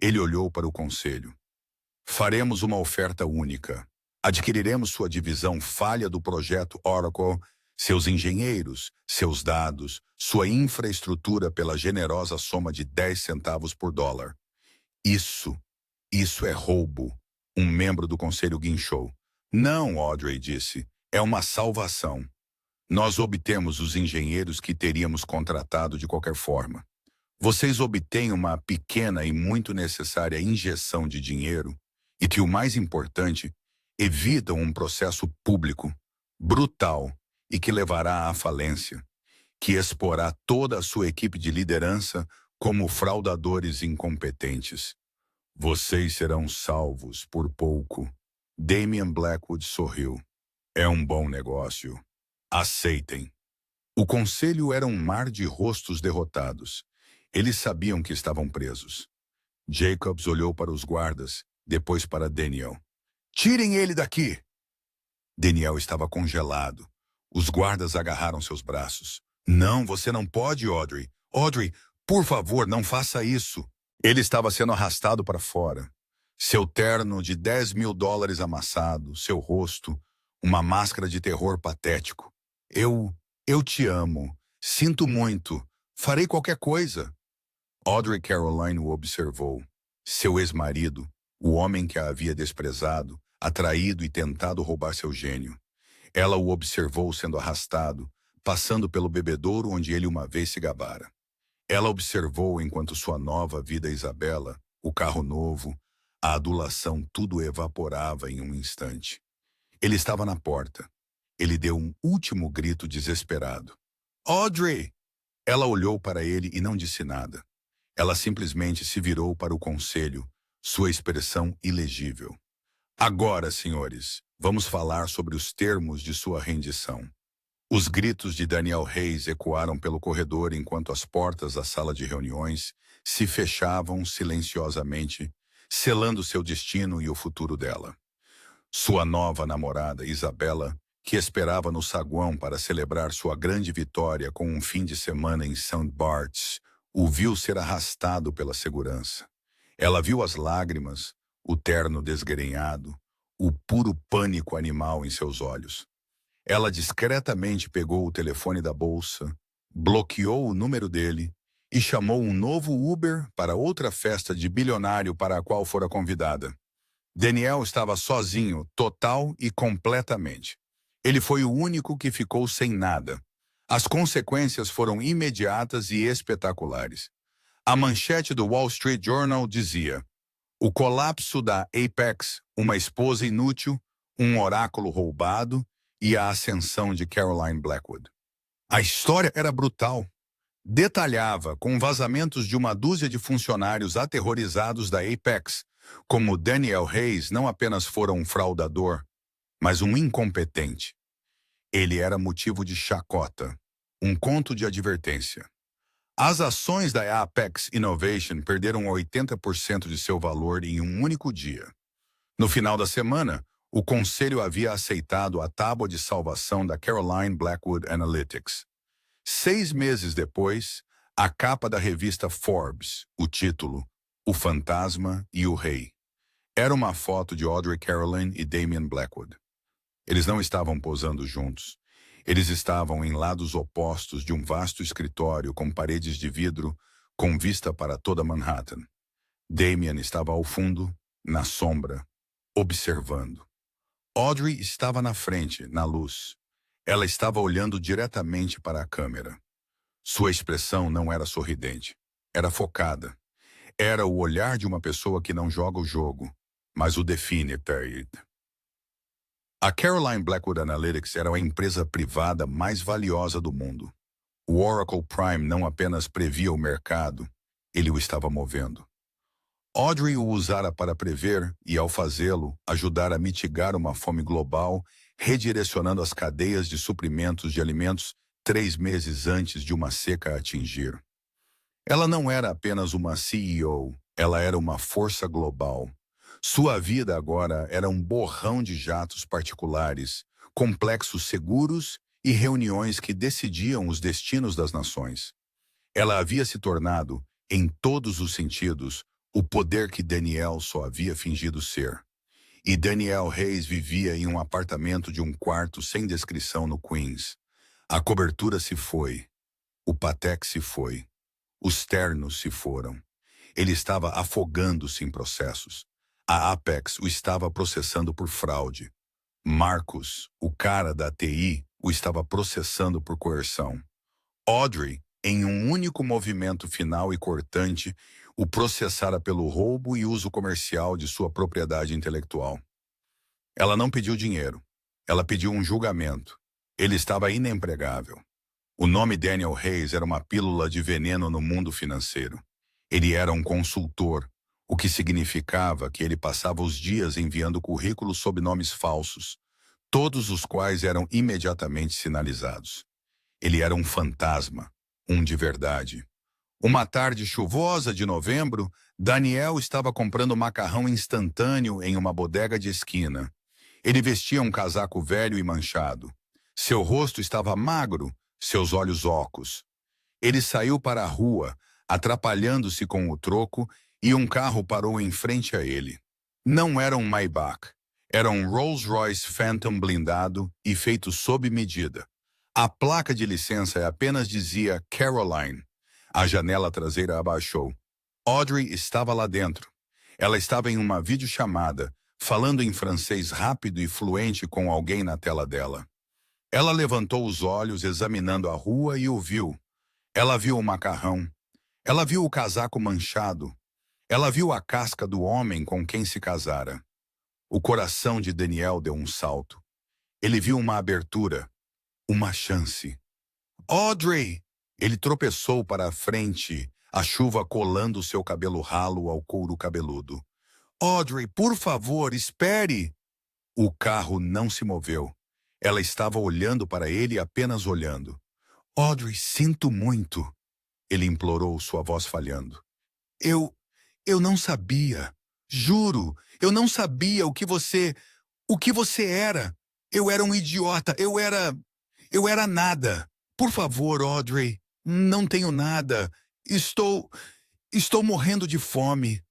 Ele olhou para o conselho. Faremos uma oferta única. Adquiriremos sua divisão falha do projeto Oracle, seus engenheiros, seus dados, sua infraestrutura pela generosa soma de 10 centavos por dólar. Isso é roubo, um membro do conselho guinchou. Não, Audrey disse, é uma salvação. Nós obtemos os engenheiros que teríamos contratado de qualquer forma. Vocês obtêm uma pequena e muito necessária injeção de dinheiro e, que o mais importante, evitam um processo público, brutal e que levará à falência, que exporá toda a sua equipe de liderança como fraudadores incompetentes. Vocês serão salvos por pouco. Damian Blackwood sorriu. É um bom negócio. Aceitem. O conselho era um mar de rostos derrotados. Eles sabiam que estavam presos. Jacobs olhou para os guardas, depois para Daniel. Tirem ele daqui! Daniel estava congelado. Os guardas agarraram seus braços. Não, você não pode, Audrey. Audrey, por favor, não faça isso. Ele estava sendo arrastado para fora. Seu terno de $10.000 amassado, seu rosto, uma máscara de terror patético. Eu te amo. Sinto muito. Farei qualquer coisa. Audrey Caroline o observou. Seu ex-marido, o homem que a havia desprezado, atraído e tentado roubar seu gênio. Ela o observou sendo arrastado, passando pelo bebedouro onde ele uma vez se gabara. Ela observou enquanto sua nova vida Isabela, o carro novo, a adulação, tudo evaporava em um instante. Ele estava na porta. Ele deu um último grito desesperado. Audrey! Ela olhou para ele e não disse nada. Ela simplesmente se virou para o conselho, sua expressão ilegível. Agora, senhores, vamos falar sobre os termos de sua rendição. Os gritos de Daniel Reis ecoaram pelo corredor enquanto as portas da sala de reuniões se fechavam silenciosamente, selando seu destino e o futuro dela. Sua nova namorada, Isabela, que esperava no saguão para celebrar sua grande vitória com um fim de semana em St. Bart's, o viu ser arrastado pela segurança. Ela viu as lágrimas, o terno desgrenhado, o puro pânico animal em seus olhos. Ela discretamente pegou o telefone da bolsa, bloqueou o número dele e chamou um novo Uber para outra festa de bilionário para a qual fora convidada. Daniel estava sozinho, total e completamente. Ele foi o único que ficou sem nada. As consequências foram imediatas e espetaculares. A manchete do Wall Street Journal dizia: o colapso da Apex, uma esposa inútil, um oráculo roubado e a ascensão de Caroline Blackwood. A história era brutal. Detalhava, com vazamentos de uma dúzia de funcionários aterrorizados da Apex, como Daniel Reis não apenas fora um fraudador, mas um incompetente. Ele era motivo de chacota, um conto de advertência. As ações da Apex Innovation perderam 80% de seu valor em um único dia. No final da semana, o conselho havia aceitado a tábua de salvação da Caroline Blackwood Analytics. 6 meses depois, a capa da revista Forbes, o título, O Fantasma e o Rei. Era uma foto de Audrey Caroline e Damian Blackwood. Eles não estavam posando juntos. Eles estavam em lados opostos de um vasto escritório com paredes de vidro com vista para toda Manhattan. Damian estava ao fundo, na sombra, observando. Audrey estava na frente, na luz. Ela estava olhando diretamente para a câmera. Sua expressão não era sorridente. Era focada. Era o olhar de uma pessoa que não joga o jogo, mas o define, Terry. A Caroline Blackwood Analytics era a empresa privada mais valiosa do mundo. O Oracle Prime não apenas previa o mercado, ele o estava movendo. Audrey o usara para prever e, ao fazê-lo, ajudar a mitigar uma fome global, redirecionando as cadeias de suprimentos de alimentos 3 meses antes de uma seca a atingir. Ela não era apenas uma CEO, ela era uma força global. Sua vida agora era um borrão de jatos particulares, complexos seguros e reuniões que decidiam os destinos das nações. Ela havia se tornado, em todos os sentidos, o poder que Danielle só havia fingido ser. E Danielle Hayes vivia em um apartamento de um quarto sem descrição no Queens. A cobertura se foi. O Patek se foi. Os ternos se foram. Ele estava afogando-se em processos. A Apex o estava processando por fraude. Marcus, o cara da TI, o estava processando por coerção. Audrey, em um único movimento final e cortante, o processara pelo roubo e uso comercial de sua propriedade intelectual. Ela não pediu dinheiro. Ela pediu um julgamento. Ele estava inempregável. O nome Daniel Hayes era uma pílula de veneno no mundo financeiro. Ele era um consultor, o que significava que ele passava os dias enviando currículos sob nomes falsos, todos os quais eram imediatamente sinalizados. Ele era um fantasma, um de verdade. Uma tarde chuvosa de novembro, Daniel estava comprando macarrão instantâneo em uma bodega de esquina. Ele vestia um casaco velho e manchado. Seu rosto estava magro, seus olhos ocos. Ele saiu para a rua, atrapalhando-se com o troco, e um carro parou em frente a ele. Não era um Maybach. Era um Rolls-Royce Phantom blindado e feito sob medida. A placa de licença apenas dizia Caroline. A janela traseira abaixou. Audrey estava lá dentro. Ela estava em uma videochamada, falando em francês rápido e fluente com alguém na tela dela. Ela levantou os olhos, examinando a rua, e o viu. Ela viu o macarrão. Ela viu o casaco manchado. Ela viu a casca do homem com quem se casara. O coração de Daniel deu um salto. Ele viu uma abertura, uma chance. Audrey! Ele tropeçou para a frente, a chuva colando seu cabelo ralo ao couro cabeludo. Audrey, por favor, espere! O carro não se moveu. Ela estava olhando para ele, apenas olhando. Audrey, sinto muito. Ele implorou, sua voz falhando. Eu não sabia. Juro, eu não sabia o que você era. Eu era um idiota, eu era nada. Por favor, Audrey, não tenho nada. Estou morrendo de fome.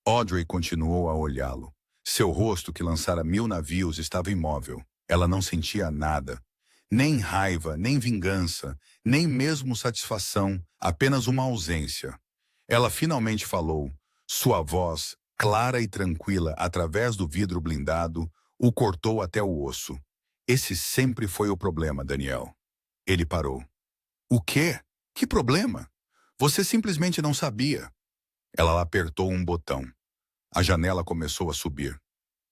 Audrey continuou a olhá-lo. Seu rosto, que lançara 1000 navios, estava imóvel. Ela não sentia nada. Nem raiva, nem vingança, nem mesmo satisfação, apenas uma ausência. Ela finalmente falou. Sua voz, clara e tranquila através do vidro blindado, o cortou até o osso. Esse sempre foi o problema, Daniel. Ele parou. O quê? Que problema? Você simplesmente não sabia. Ela apertou um botão. A janela começou a subir.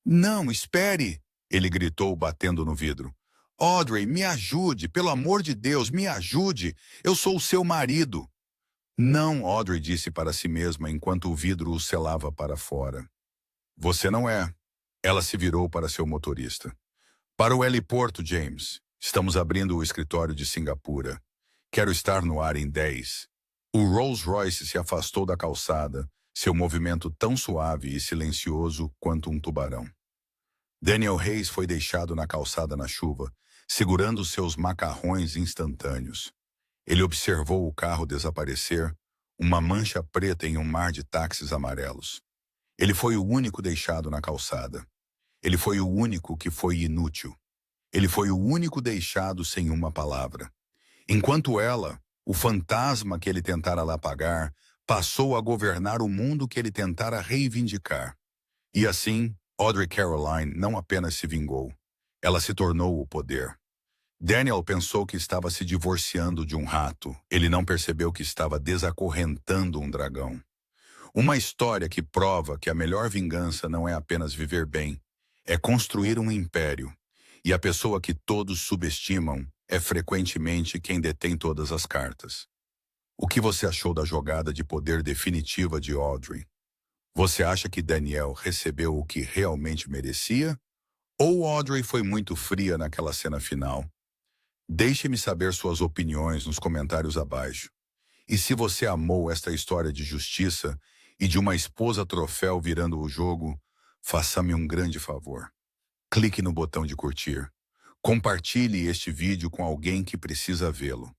Não, espere! Ele gritou, batendo no vidro. Audrey, me ajude, pelo amor de Deus, me ajude. Eu sou o seu marido. Não, Audrey disse para si mesma enquanto o vidro o selava para fora. Você não é. Ela se virou para seu motorista. Para o heliporto, James. Estamos abrindo o escritório de Singapura. Quero estar no ar em 10. O Rolls-Royce se afastou da calçada, seu movimento tão suave e silencioso quanto um tubarão. Daniel Hayes foi deixado na calçada na chuva, segurando seus macarrões instantâneos. Ele observou o carro desaparecer, uma mancha preta em um mar de táxis amarelos. Ele foi o único deixado na calçada. Ele foi o único que foi inútil. Ele foi o único deixado sem uma palavra. Enquanto ela, o fantasma que ele tentara lá apagar, passou a governar o mundo que ele tentara reivindicar. E assim, Audrey Caroline não apenas se vingou, ela se tornou o poder. Daniel pensou que estava se divorciando de um rato. Ele não percebeu que estava desacorrentando um dragão. Uma história que prova que a melhor vingança não é apenas viver bem, é construir um império. E a pessoa que todos subestimam é frequentemente quem detém todas as cartas. O que você achou da jogada de poder definitiva de Audrey? Você acha que Daniel recebeu o que realmente merecia? Ou Audrey foi muito fria naquela cena final? Deixe-me saber suas opiniões nos comentários abaixo. E se você amou esta história de justiça e de uma esposa troféu virando o jogo, faça-me um grande favor. Clique no botão de curtir. Compartilhe este vídeo com alguém que precisa vê-lo.